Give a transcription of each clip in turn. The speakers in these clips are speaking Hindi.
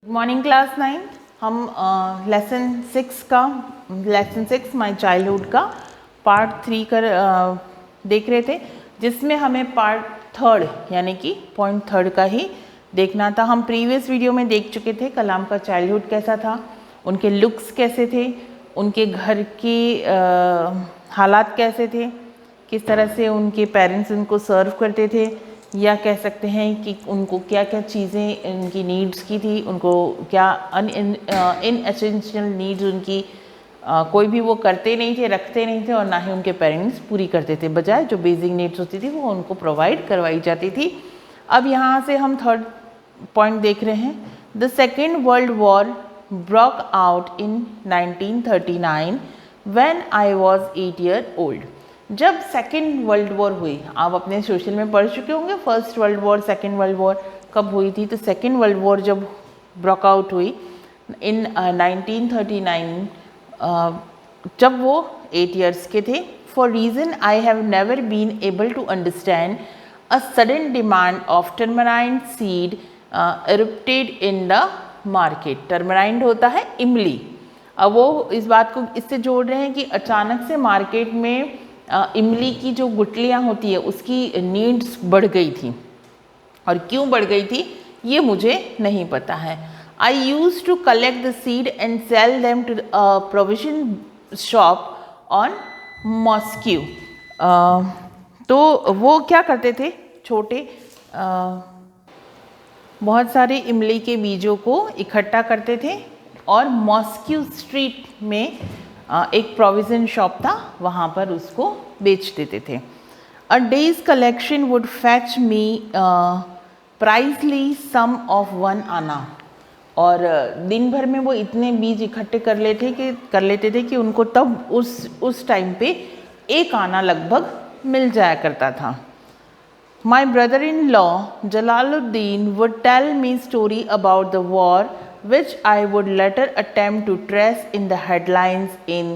मॉर्निंग क्लास 9 हम लेसन 6 माय चाइल्डहुड का पार्ट 3 कर देख रहे थे, जिसमें हमें पार्ट 3 यानी कि पॉइंट 3 का ही देखना था। हम प्रीवियस वीडियो में देख चुके थे कलाम का चाइल्डहुड कैसा था, उनके लुक्स कैसे थे, उनके घर के हालात कैसे थे, किस तरह से उनके पेरेंट्स उनको सर्व करते थे, या कह सकते हैं कि उनको क्या क्या चीज़ें उनकी नीड्स की थी, उनको क्या इन एसेंशियल नीड्स उनकी कोई भी वो करते नहीं थे, रखते नहीं थे, और ना ही उनके पेरेंट्स पूरी करते थे। बजाय जो बेसिक नीड्स होती थी वो उनको प्रोवाइड करवाई जाती थी। अब यहाँ से हम थर्ड पॉइंट देख रहे हैं। The second world war broke out in 1939 when I was 8 year old. जब सेकेंड वर्ल्ड वॉर हुई, आप अपने सोशल में पढ़ चुके होंगे first world war second world war कब हुई थी। तो सेकेंड वर्ल्ड वॉर जब ब्रोक आउट हुई इन 1939, जब वो 8 ईयर्स के थे। For reason I have never been able to understand a sudden demand of tamarind seed एरुप्टेड in the market. Tamarind होता है इमली। अब वो इस बात को इससे जोड़ रहे हैं कि अचानक से मार्केट में इमली की जो गुठलियाँ होती है उसकी नीड्स बढ़ गई थी, और क्यों बढ़ गई थी ये मुझे नहीं पता है। I use to collect the seed and sell them to provision shop on mosque. तो वो क्या करते थे, छोटे बहुत सारे इमली के बीजों को इकट्ठा करते थे और मॉस्क्यू स्ट्रीट में एक प्रोविज़न शॉप था, वहाँ पर उसको बेच देते थे। A day's collection would fetch me precisely some of 1 anna. और दिन भर में वो इतने बीज इकट्ठे कर लेते थे कि उनको तब उस टाइम पे 1 आना लगभग मिल जाया करता था। My brother-in-law Jalaluddin would tell me story about the war, which I would later attempt to trace in the headlines in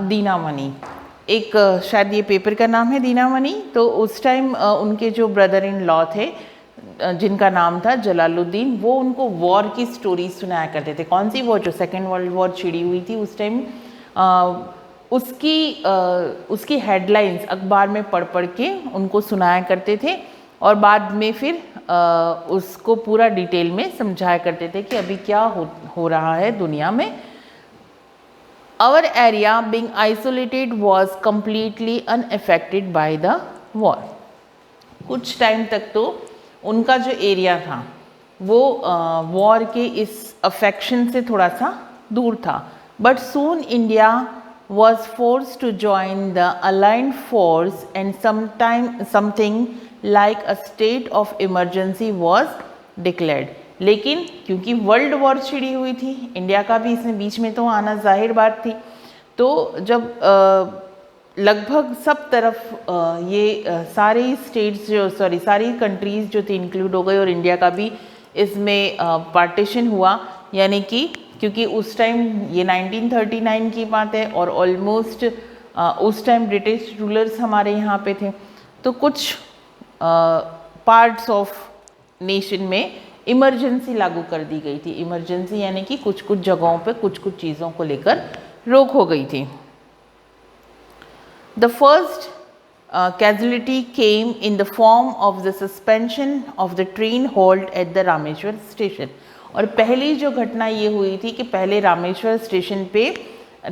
दीनामणि। एक शायद ये पेपर का नाम है दीनामणि। तो उस टाइम उनके जो ब्रदर इन लॉ थे जिनका नाम था जलालुद्दीन, वो उनको वॉर की स्टोरी सुनाया करते थे। कौन सी वॉर? जो सेकेंड वर्ल्ड वॉर छिड़ी हुई थी उस टाइम, उसकी हेडलाइंस अखबार में पढ़ के उनको सुनाया करते थे, और बाद में फिर उसको पूरा डिटेल में समझाया करते थे कि अभी क्या हो रहा है दुनिया में। Our area being isolated was completely unaffected by the war. कुछ टाइम तक तो उनका जो एरिया था वो वॉर के इस अफेक्शन से थोड़ा सा दूर था। But soon India was forced to join the Allied force and something like a state of emergency was declared। लेकिन क्योंकि वर्ल्ड वॉर छिड़ी हुई थी, इंडिया का भी इसमें बीच में तो आना जाहिर बात थी। तो जब लगभग सब तरफ सारी स्टेट्स सारी कंट्रीज़ जो थी इंक्लूड हो गई, और इंडिया का भी इसमें पार्टीशन हुआ। यानी कि क्योंकि उस टाइम ये 1939 की बात है, और ऑलमोस्ट उस टाइम ब्रिटिश रूलर्स हमारे यहाँ पे थे। तो कुछ पार्ट्स ऑफ नेशन में इमरजेंसी लागू कर दी गई थी। इमरजेंसी यानी कि कुछ कुछ जगहों पे कुछ कुछ चीज़ों को लेकर रोक हो गई थी। The first casualty came in the form of the suspension of the train halt at the Rameshwar station. और पहली जो घटना ये हुई थी कि पहले रामेश्वर स्टेशन पे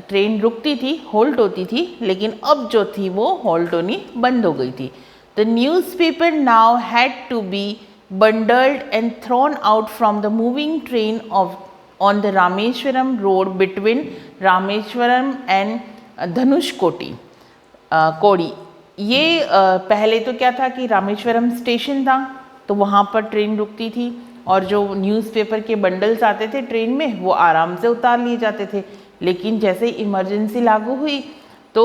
ट्रेन रुकती थी, होल्ट होती थी, लेकिन अब जो थी वो होल्ट होनी बंद हो गई थी। The newspaper now had to be bundled and thrown out from the moving train on the Rameswaram road between Rameswaram and Dhanushkodi. ये पहले तो क्या था कि रामेश्वरम स्टेशन था, तो वहाँ पर ट्रेन रुकती थी, और जो न्यूज़पेपर के बंडल्स आते थे ट्रेन में वो आराम से उतार लिए जाते थे। लेकिन जैसे ही इमरजेंसी लागू हुई तो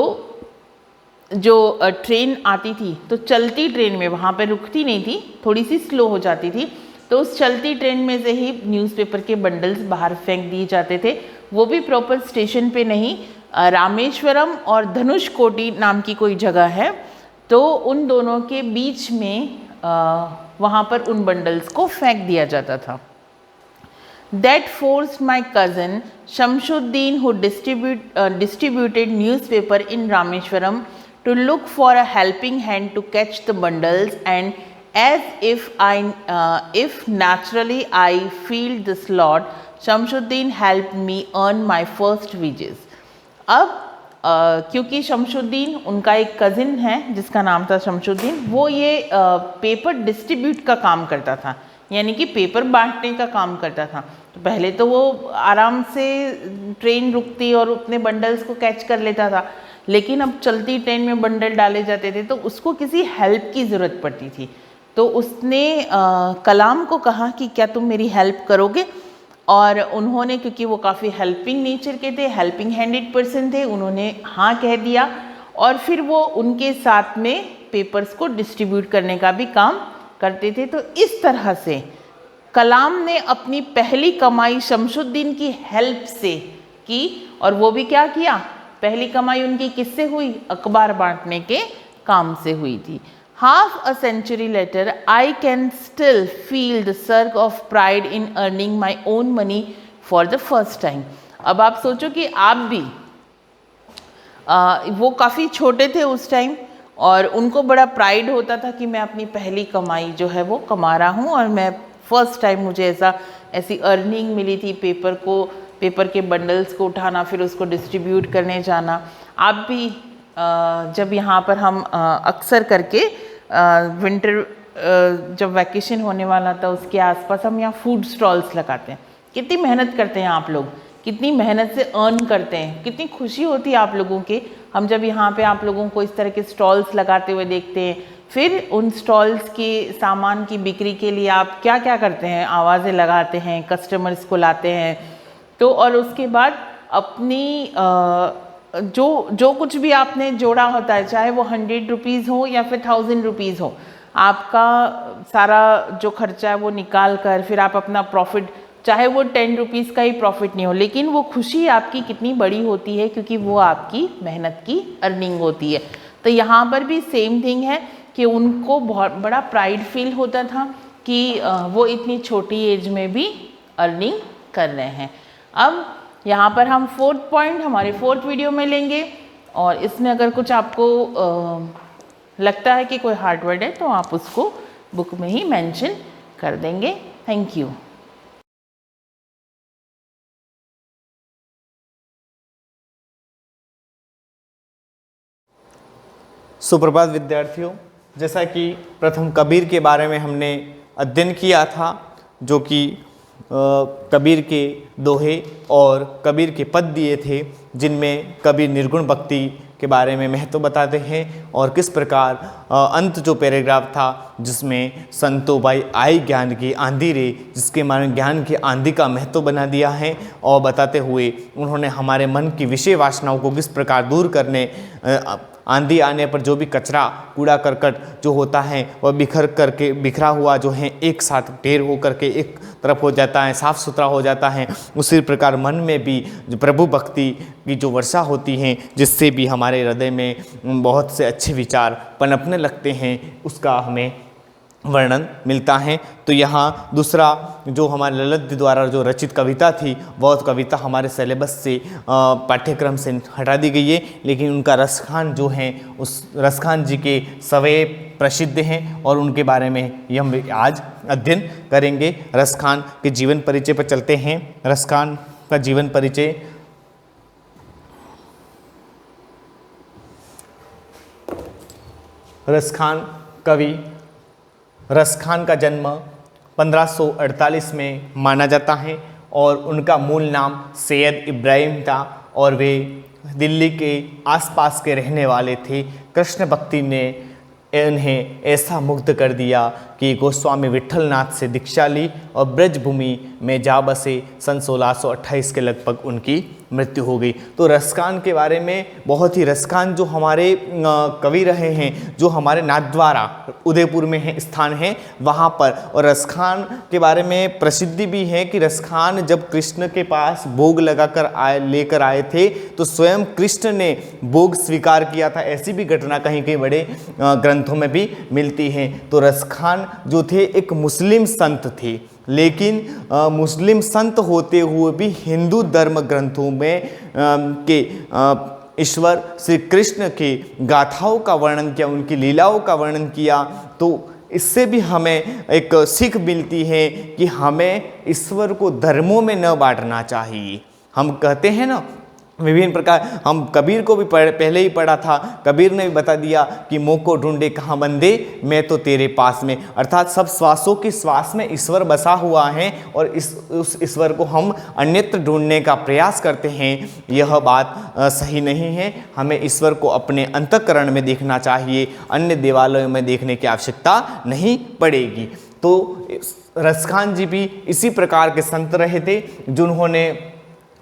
जो ट्रेन आती थी तो चलती ट्रेन में, वहाँ पे रुकती नहीं थी, थोड़ी सी स्लो हो जाती थी, तो उस चलती ट्रेन में से ही न्यूज़पेपर के बंडल्स बाहर फेंक दिए जाते थे। वो भी प्रॉपर स्टेशन पे नहीं, रामेश्वरम और धनुषकोडी नाम की कोई जगह है, तो उन दोनों के बीच में वहाँ पर उन बंडल्स को फेंक दिया जाता था। that forced my cousin Shamsuddin, who distributed newspaper in Rameshwaram, to look for a helping hand to catch the bundles, and as if naturally I filled this lot, Shamsuddin helped me earn my first wages. अब क्योंकि शमशुद्दीन उनका एक कज़िन है जिसका नाम था शमशुद्दीन, वो ये पेपर डिस्ट्रीब्यूट का काम करता था, यानी कि पेपर बांटने का काम करता था। तो पहले तो वो आराम से ट्रेन रुकती और अपने बंडल्स को कैच कर लेता था, लेकिन अब चलती ट्रेन में बंडल डाले जाते थे तो उसको किसी हेल्प की ज़रूरत पड़ती थी। तो उसने कलाम को कहा कि क्या तुम मेरी हेल्प करोगे, और उन्होंने, क्योंकि वो काफ़ी हेल्पिंग नेचर के थे, हेल्पिंग हैंडेड पर्सन थे, उन्होंने हाँ कह दिया और फिर वो उनके साथ में पेपर्स को डिस्ट्रीब्यूट करने का भी काम करते थे। तो इस तरह से कलाम ने अपनी पहली कमाई शमशुद्दीन की हेल्प से की, और वो भी क्या किया, पहली कमाई उनकी किससे हुई, अखबार बांटने के काम से हुई थी। Half a century later, I can still feel the surge of pride in earning my own money for the first time. अब आप सोचो कि आप भी वो काफ़ी छोटे थे उस टाइम और उनको बड़ा प्राइड होता था कि मैं अपनी पहली कमाई जो है वो कमा रहा हूँ, और मैं फर्स्ट टाइम मुझे ऐसी अर्निंग मिली थी, पेपर के बंडल्स को उठाना, फिर उसको डिस्ट्रीब्यूट करने जाना। आप भी जब यहाँ पर हम अक्सर करके विंटर जब वैकेशन होने वाला था उसके आसपास हम यहाँ फूड स्टॉल्स लगाते हैं। कितनी मेहनत करते हैं आप लोग, कितनी मेहनत से अर्न करते हैं, कितनी खुशी होती है आप लोगों के, हम जब यहाँ पे आप लोगों को इस तरह के स्टॉल्स लगाते हुए देखते हैं। फिर उन स्टॉल्स के सामान की बिक्री के लिए आप क्या क्या करते हैं, आवाज़ें लगाते हैं, कस्टमर्स को लाते हैं, तो और उसके बाद अपनी जो कुछ भी आपने जोड़ा होता है, चाहे वो 100 रुपीज़ हो या फिर 1000 रुपीज़ हो, आपका सारा जो खर्चा है वो निकाल कर फिर आप अपना प्रॉफिट, चाहे वो 10 रुपीज़ का ही प्रॉफिट नहीं हो, लेकिन वो खुशी आपकी कितनी बड़ी होती है क्योंकि वो आपकी मेहनत की अर्निंग होती है। तो यहाँ पर भी सेम थिंग है कि उनको बहुत बड़ा प्राइड फील होता था कि वो इतनी छोटी एज में भी अर्निंग कर रहे हैं। अब यहाँ पर हम 4th पॉइंट हमारे 4th वीडियो में लेंगे, और इसमें अगर कुछ आपको लगता है कि कोई हार्ड वर्ड है तो आप उसको बुक में ही मेंशन कर देंगे। Thank you. सुप्रभात विद्यार्थियों, जैसा कि प्रथम कबीर के बारे में हमने अध्ययन किया था, जो कि कबीर के दोहे और कबीर के पद दिए थे, जिनमें कबीर निर्गुण भक्ति के बारे में महत्व बताते हैं और किस प्रकार अंत जो पैराग्राफ था जिसमें संतो भाई आई ज्ञान की आंधी रे, जिसके माने ज्ञान की आंधी का महत्व बना दिया है, और बताते हुए उन्होंने हमारे मन की विषय वासनाओं को किस प्रकार दूर करने, आंधी आने पर जो भी कचरा कूड़ा करकट जो होता है वह बिखरा हुआ जो है एक साथ ढेर होकर के एक तरफ हो जाता है, साफ़ सुथरा हो जाता है। उसी प्रकार मन में भी जो प्रभु भक्ति की जो वर्षा होती है, जिससे भी हमारे हृदय में बहुत से अच्छे विचार पनपने लगते हैं, उसका हमें वर्णन मिलता है। तो यहाँ दूसरा जो हमारे ललित द्वारा जो रचित कविता थी, वह कविता हमारे सिलेबस से पाठ्यक्रम से हटा दी गई है, लेकिन उनका रसखान जो है उस रसखान जी के सवै प्रसिद्ध हैं और उनके बारे में हम आज अध्ययन करेंगे। रसखान के जीवन परिचय पर चलते हैं। रसखान का जीवन परिचय। रसखान कवि रसखान का जन्म 1548 में माना जाता है और उनका मूल नाम सैयद इब्राहिम था और वे दिल्ली के आसपास के रहने वाले थे। कृष्ण भक्ति ने उन्हें ऐसा मुग्ध कर दिया कि गोस्वामी विठलनाथ से दीक्षा ली और ब्रजभूमि में जा बसे। सन 1628 के लगभग उनकी मृत्यु हो गई। तो रसखान के बारे में बहुत ही, रसखान जो हमारे कवि रहे हैं, जो हमारे नाथद्वारा उदयपुर में है स्थान है वहाँ पर, और रसखान के बारे में प्रसिद्धि भी है कि रसखान जब कृष्ण के पास भोग लगाकर लेकर आए थे तो स्वयं कृष्ण ने भोग स्वीकार किया था। ऐसी भी घटना कहीं कहीं बड़े ग्रंथों में भी मिलती है। तो रसखान जो थे एक मुस्लिम संत थे। लेकिन मुस्लिम संत होते हुए भी हिंदू धर्म ग्रंथों में के ईश्वर श्री कृष्ण के गाथाओं का वर्णन किया, उनकी लीलाओं का वर्णन किया। तो इससे भी हमें एक सीख मिलती है कि हमें ईश्वर को धर्मों में न बांटना चाहिए। हम कहते हैं ना विभिन्न प्रकार, हम कबीर को भी पहले ही पढ़ा था, कबीर ने भी बता दिया कि मुँह को ढूंढे कहाँ बंदे, मैं तो तेरे पास में। अर्थात सब श्वासों की श्वास में ईश्वर बसा हुआ है और उस ईश्वर को हम अन्यत्र ढूंढने का प्रयास करते हैं, यह बात सही नहीं है। हमें ईश्वर को अपने अंतःकरण में देखना चाहिए, अन्य देवालयों में देखने की आवश्यकता नहीं पड़ेगी। तो रसखान जी भी इसी प्रकार के संत रहे थे जिन्होंने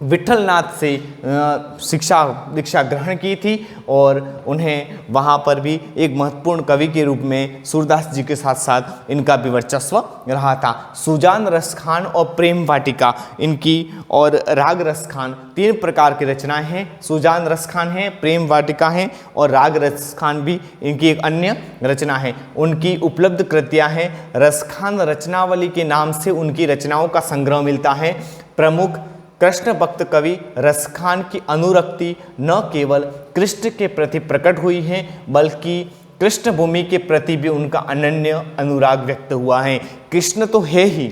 विठलनाथ से दीक्षा ग्रहण की थी और उन्हें वहाँ पर भी एक महत्वपूर्ण कवि के रूप में सूरदास जी के साथ साथ इनका भी वर्चस्व रहा था। सुजान रसखान और प्रेम वाटिका इनकी और राग रसखान, तीन प्रकार की रचनाएं हैं। सुजान रसखान है, प्रेम वाटिका है और राग रसखान भी इनकी एक अन्य रचना है। उनकी उपलब्ध कृतियाँ हैं। रसखान रचनावली के नाम से उनकी रचनाओं का संग्रह मिलता है। प्रमुख कृष्ण भक्त कवि रसखान की अनुरक्ति न केवल कृष्ण के प्रति प्रकट हुई है बल्कि कृष्ण भूमि के प्रति भी उनका अनन्य अनुराग व्यक्त हुआ है। कृष्ण तो है ही,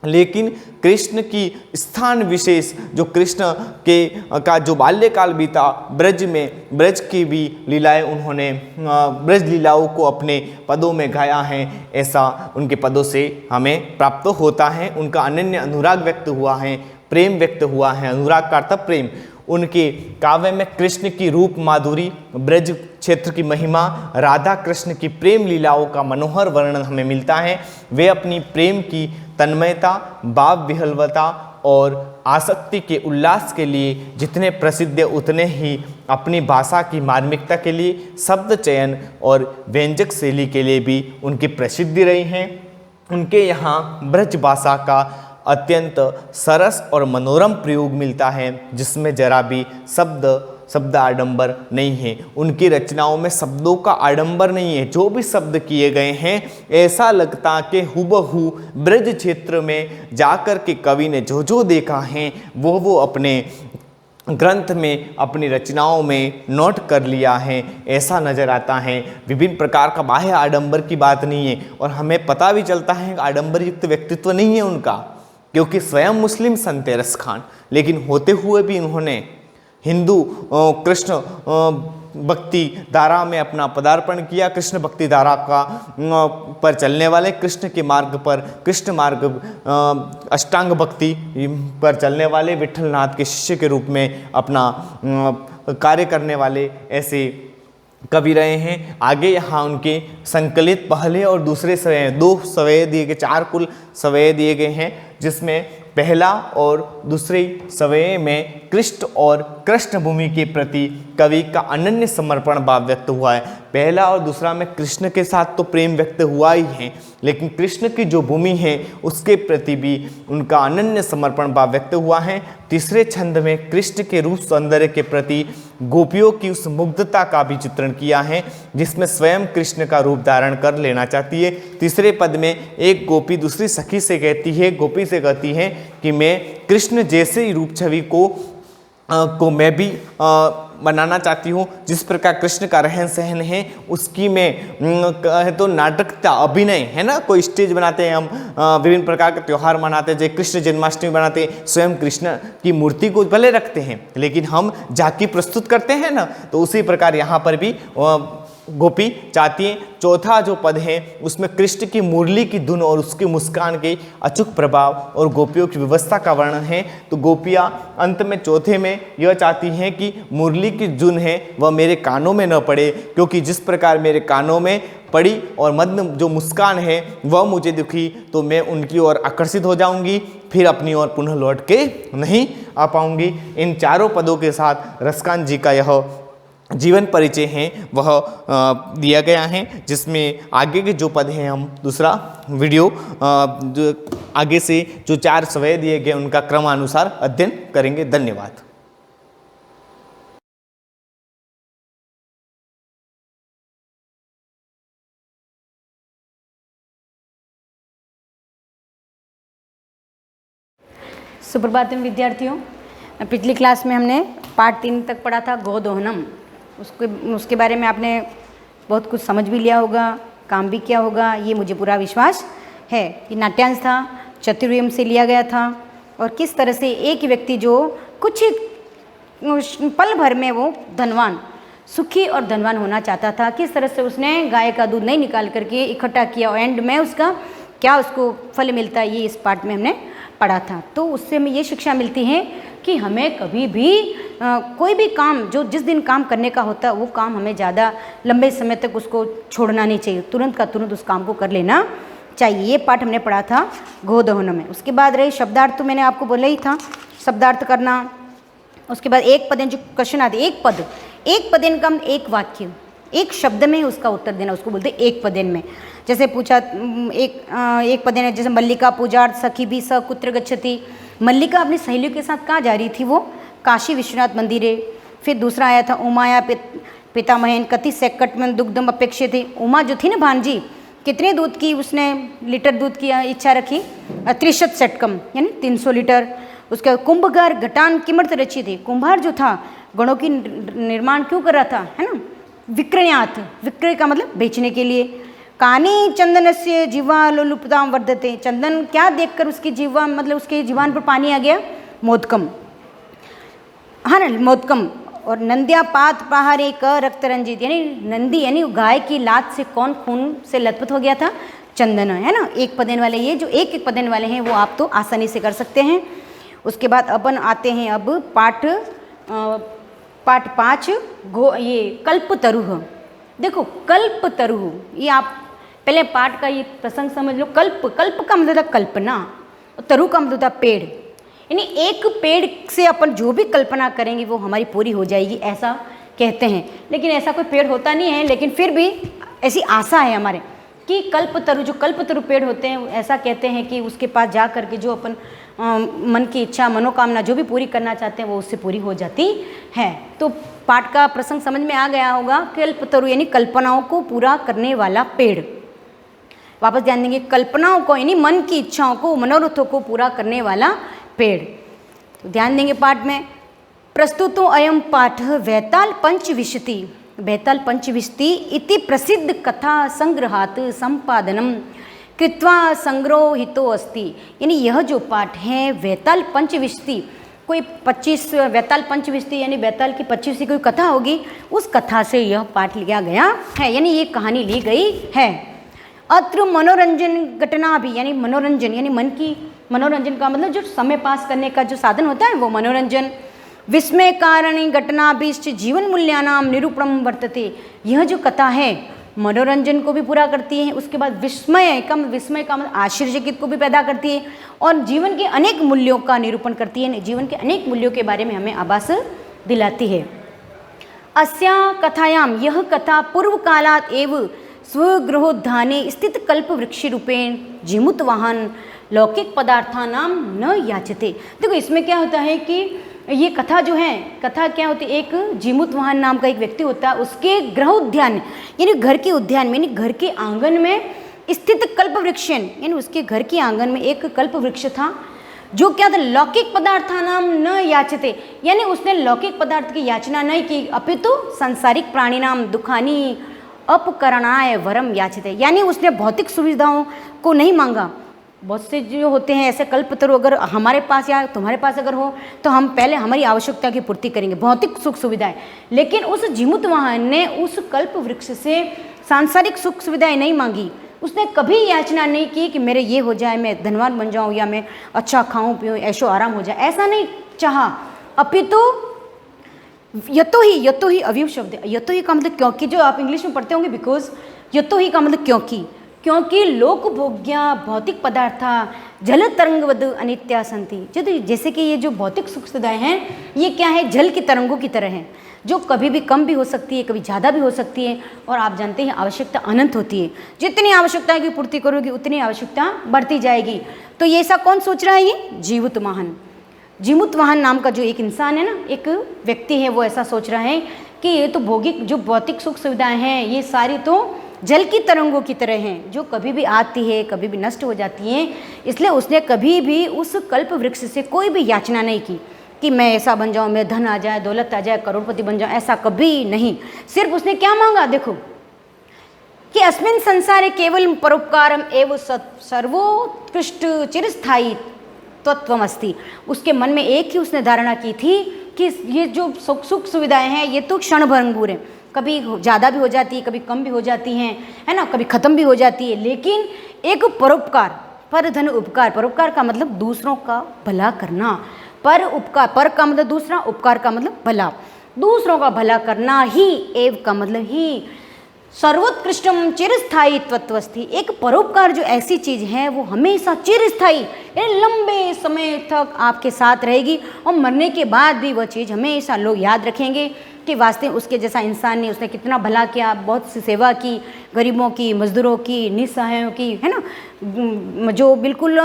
लेकिन कृष्ण की स्थान विशेष जो कृष्ण के का जो बाल्यकाल बीता ब्रज में, ब्रज की भी लीलाएं उन्होंने ब्रज लीलाओं को अपने पदों में गाया है, ऐसा उनके पदों से हमें प्राप्त होता है। उनका अनन्य अनुराग व्यक्त हुआ है, प्रेम व्यक्त हुआ है। अनुराग का अर्थ प्रेम। उनके काव्य में कृष्ण की रूप माधुरी, ब्रज क्षेत्र की महिमा, राधा कृष्ण की प्रेम लीलाओं का मनोहर वर्णन हमें मिलता है। वे अपनी प्रेम की तन्मयता, भाव विहल्वता और आसक्ति के उल्लास के लिए जितने प्रसिद्ध उतने ही अपनी भाषा की मार्मिकता के लिए, शब्द चयन और व्यंजक शैली के लिए भी उनकी प्रसिद्धि रही हैं। उनके यहाँ ब्रज भाषा का अत्यंत सरस और मनोरम प्रयोग मिलता है जिसमें जरा भी शब्द आडंबर नहीं है। उनकी रचनाओं में शब्दों का आडंबर नहीं है। जो भी शब्द किए गए हैं ऐसा लगता कि हुबहू ब्रज क्षेत्र में जाकर के कवि ने जो जो देखा है वो अपने ग्रंथ में, अपनी रचनाओं में नोट कर लिया है, ऐसा नज़र आता है। विभिन्न प्रकार का बाह्य आडंबर की बात नहीं है और हमें पता भी चलता है आडंबर युक्त व्यक्तित्व नहीं है उनका, क्योंकि स्वयं मुस्लिम संत है रसखान, लेकिन होते हुए भी उन्होंने हिंदू कृष्ण भक्ति धारा में अपना पदार्पण किया। कृष्ण भक्ति धारा का पर चलने वाले, कृष्ण के मार्ग पर, कृष्ण मार्ग अष्टांग भक्ति पर चलने वाले विठलनाथ के शिष्य के रूप में अपना कार्य करने वाले ऐसे कवि रहे हैं। आगे यहाँ उनके संकलित पहले और दूसरे सवय, 2 सवय दिए गए, 4 कुल सवय दिए गए हैं, जिसमें पहला और दूसरे सवय में कृष्ण और कृष्ण भूमि के प्रति कवि का अनन्य समर्पण भाव व्यक्त हुआ है। पहला और दूसरा में कृष्ण के साथ तो प्रेम व्यक्त हुआ ही है, लेकिन कृष्ण की जो भूमि है उसके प्रति भी उनका अनन्य समर्पण भाव व्यक्त हुआ है। तीसरे छंद में कृष्ण के रूप सौंदर्य के प्रति गोपियों की उस मुग्धता का भी चित्रण किया है जिसमें स्वयं कृष्ण का रूप धारण कर लेना चाहती है। तीसरे पद में एक गोपी दूसरी सखी से कहती है, गोपी से कहती है कि मैं कृष्ण जैसे ही रूप छवि को मैं भी बनाना चाहती हूँ। जिस प्रकार कृष्ण का रहन सहन है उसकी में कहे तो नाटकता, अभिनय है ना। कोई स्टेज बनाते हैं हम, विभिन्न प्रकार के त्यौहार मनाते हैं, जैसे कृष्ण जन्माष्टमी बनाते हैं, स्वयं कृष्ण की मूर्ति को भले रखते हैं लेकिन हम झांकी प्रस्तुत करते हैं ना, तो उसी प्रकार यहाँ पर भी गोपी चाहती है। चौथा जो पद है उसमें कृष्ण की मुरली की धुन और उसकी मुस्कान के अचूक प्रभाव और गोपियों की व्यवस्था का वर्णन है। तो गोपियाँ अंत में चौथे में यह चाहती हैं कि मुरली की धुन है वह मेरे कानों में न पड़े, क्योंकि जिस प्रकार मेरे कानों में पड़ी और मध्य जो मुस्कान है वह मुझे दिखी तो मैं उनकी ओर आकर्षित हो जाऊंगी, फिर अपनी ओर पुनः लौट के नहीं आ पाऊंगी। इन चारों पदों के साथ रसखान जी का यह जीवन परिचय है वह दिया गया है, जिसमें आगे के जो पद हैं हम दूसरा वीडियो जो आगे से जो 4 सवय दिए गए उनका क्रमानुसार अध्ययन करेंगे। धन्यवाद। सुप्रभातम विद्यार्थियों, पिछली क्लास में हमने पार्ट 3 तक पढ़ा था गोदोहनम। उसके बारे में आपने बहुत कुछ समझ भी लिया होगा, काम भी किया होगा, ये मुझे पूरा विश्वास है। ये नाट्यांश था, चतुर्युग से लिया गया था और किस तरह से एक व्यक्ति जो कुछ पल भर में वो धनवान, सुखी और धनवान होना चाहता था, किस तरह से उसने गाय का दूध नहीं निकाल करके इकट्ठा किया और एंड में उसका क्या उसको फल मिलता है, ये इस पार्ट में हमने पढ़ा था। तो उससे हमें ये शिक्षा मिलती है कि हमें कभी भी कोई भी काम जो जिस दिन काम करने का होता है वो काम हमें ज़्यादा लंबे समय तक उसको छोड़ना नहीं चाहिए, तुरंत का तुरंत उस काम को कर लेना चाहिए। ये पाठ हमने पढ़ा था गोदोहन में। उसके बाद रही शब्दार्थ, तो मैंने आपको बोला ही था शब्दार्थ करना। उसके बाद एक पद जो क्वेश्चन आते, एक पदेन का एक वाक्य, एक शब्द में उसका उत्तर देना, उसको बोलते एक पदेन में। जैसे पूछा एक पदेन है, जैसे मल्लिका पूजार्थ सखी भी स कुत्र गच्छति। मल्लिका अपनी सहेलियों के साथ कहाँ जा रही थी? वो काशी विश्वनाथ मंदिर है। फिर दूसरा आया था उमाया पितामहन कति सैकट में दुग्धम अपेक्षित थी। उमा जो थी ना भांजी, कितने दूध की उसने लीटर दूध की इच्छा रखी? 63 षटकम यानी 300 लीटर। उसके बाद कुंभकार घटान किमर्थ रची थी। कुंभार जो था गणों की निर्माण क्यों कर रहा था, है ना? विक्रयार्थ, विक्रय का मतलब बेचने के लिए। कानी चंदन से जीवा लोलुपताम वर्धते। चंदन क्या देखकर उसकी जीवा मतलब उसके जीवान पर पानी आ गया? मोदकम, हाँ ना, मोदकम। और नंदिया पात पहारे क रक्त रंजित, यानी नंदी यानी गाय की लात से कौन खून से लथपथ हो गया था? चंदन, है ना। एक पदेन वाले, ये जो एक पदेन वाले हैं वो आप तो आसानी से कर सकते हैं। उसके बाद अपन आते हैं अब पाठ 5 ये कल्पतरुः। देखो कल्पतरुः, ये आप पहले पाठ का ये प्रसंग समझ लो। कल्प का मतलब था कल्पना, और तरु का मतलब था पेड़। यानी एक पेड़ से अपन जो भी कल्पना करेंगे वो हमारी पूरी हो जाएगी, ऐसा कहते हैं। लेकिन ऐसा कोई पेड़ होता नहीं है, लेकिन फिर भी ऐसी आशा है हमारे कि कल्पतरु, जो कल्पतरु पेड़ होते हैं, ऐसा कहते हैं कि उसके पास जा करके जो अपन मन की इच्छा मनोकामना जो भी पूरी करना चाहते हैं वो उससे पूरी हो जाती है। तो पाठ का प्रसंग समझ में आ गया होगा। कल्पतरु यानी कल्पनाओं को पूरा करने वाला पेड़। वापस ध्यान देंगे, कल्पनाओं को यानी मन की इच्छाओं को, मनोरथों को पूरा करने वाला पेड़। तो ध्यान देंगे पाठ में। प्रस्तुतो अयम पाठ वैताल पंचविंशति, वैताल पंचविंशति इति प्रसिद्ध कथा संग्रहात् संपादनम कृत्वा संग्रहितो अस्ति। यानी यह जो पाठ है वैताल पंचविंशति, कोई 25 वैताल पंचविंशति यानी वैताल की 25वीं कोई कथा होगी, उस कथा से यह पाठ लिया गया है, यानी ये कहानी ली गई है। अत्र मनोरंजन घटना भी, यानी मनोरंजन यानी मन की, मनोरंजन का मतलब जो समय पास करने का जो साधन होता है वो मनोरंजन। विस्मय कारणी घटना भी जीवन मूल्यानाम निरूपणम वर्तते। यह जो कथा है मनोरंजन को भी पूरा करती है, उसके बाद विस्मय का मतलब आश्चर्यचकित को भी पैदा करती है, और जीवन के अनेक मूल्यों का निरूपण करती है, जीवन के अनेक मूल्यों के बारे में हमें आभास दिलाती है। अस्या कथायाम, यह कथा पूर्व कालात एव स्वगृहोद्याने स्थित कल्प वृक्ष रूपेण जीमुत वाहन लौकिक पदार्थानाम न याचते। देखो इसमें क्या होता है कि ये कथा जो है, कथा क्या होती है, एक जीमुत वाहन नाम का एक व्यक्ति होता है, उसके गृह उद्यान यानी घर के उद्यान में, यानी घर के आंगन में स्थित कल्प वृक्ष, यानी उसके घर के आंगन में एक कल्प वृक्ष था जो क्या था? लौकिक पदार्थानाम न याचते, यानी उसने लौकिक पदार्थ की याचना नहीं की, अपितु सांसारिक प्राणी नाम दुखानी अपकरणाय वरम याचते, यानी उसने भौतिक सुविधाओं को नहीं मांगा। बहुत से जो होते हैं ऐसे कल्पतरु, अगर हमारे पास या तुम्हारे पास अगर हो तो हम पहले हमारी आवश्यकता की पूर्ति करेंगे, भौतिक सुख सुविधाएं। लेकिन उस जीमुत वाहन ने उस कल्प वृक्ष से सांसारिक सुख सुविधाएं नहीं मांगी, उसने कभी याचना नहीं की कि मेरे ये हो जाए, मैं धनवान बन जाऊं, या मैं अच्छा खाऊं पीऊं, ऐशो आराम हो जाए, ऐसा नहीं चाहा। अपितु यतो ही अवयव शब्द है। यतो ही का मतलब क्योंकि, जो आप इंग्लिश में पढ़ते होंगे बिकॉज, यतो ही का मतलब क्योंकि लोक भोग्या भौतिक पदार्था जल तरंगवद अनित्या संति। जैसे कि ये जो भौतिक सुख सुविधाएं हैं ये क्या है? जल की तरंगों की तरह हैं, जो कभी भी कम भी हो सकती है, कभी ज़्यादा भी हो सकती है, और आप जानते हैं आवश्यकता अनंत होती है। जितनी आवश्यकता की पूर्ति करोगी उतनी आवश्यकता बढ़ती जाएगी। तो ये ऐसा कौन सोच रहा है? ये जीमुत वाहन, जीमुत वाहन नाम का जो एक इंसान है ना, एक व्यक्ति है, वो ऐसा सोच रहा है कि ये तो भौतिक जो भौतिक सुख सुविधाएं हैं ये सारी तो जल की तरंगों की तरह हैं, जो कभी भी आती है कभी भी नष्ट हो जाती हैं। इसलिए उसने कभी भी उस कल्प वृक्ष से कोई भी याचना नहीं की कि मैं ऐसा बन जाऊँ, मैं धन आ जाए, दौलत आ जाए, करोड़पति बन जाऊँ, ऐसा कभी नहीं। सिर्फ उसने क्या मांगा, देखो कि अस्मिन् संसारे केवल परोपकारम एवं सर्वोत्कृष्ट चिरस्थायी तत्वमस्ति। उसके मन में एक ही उसने धारणा की थी कि ये जो सुख सुविधाएं हैं ये तो क्षण भंगुर है, कभी ज़्यादा भी हो जाती है, कभी कम भी हो जाती हैं, है ना, कभी ख़त्म भी हो जाती है। लेकिन एक परोपकार, पर धन उपकार, परोपकार का मतलब दूसरों का भला करना, पर उपकार, पर का मतलब दूसरा, उपकार का मतलब भला, दूसरों का भला करना ही, एव का मतलब ही, सर्वोत्कृष्टम चिरस्थायी तत्वस्थी। एक परोपकार जो ऐसी चीज़ है वो हमेशा चिरस्थायी, यानी लंबे समय तक आपके साथ रहेगी और मरने के बाद भी वह चीज़ हमेशा लोग याद रखेंगे कि वास्तव में उसके जैसा इंसान ने, उसने कितना भला किया, बहुत सी सेवा की, गरीबों की, मजदूरों की, निस्सहायों की, है ना, जो बिल्कुल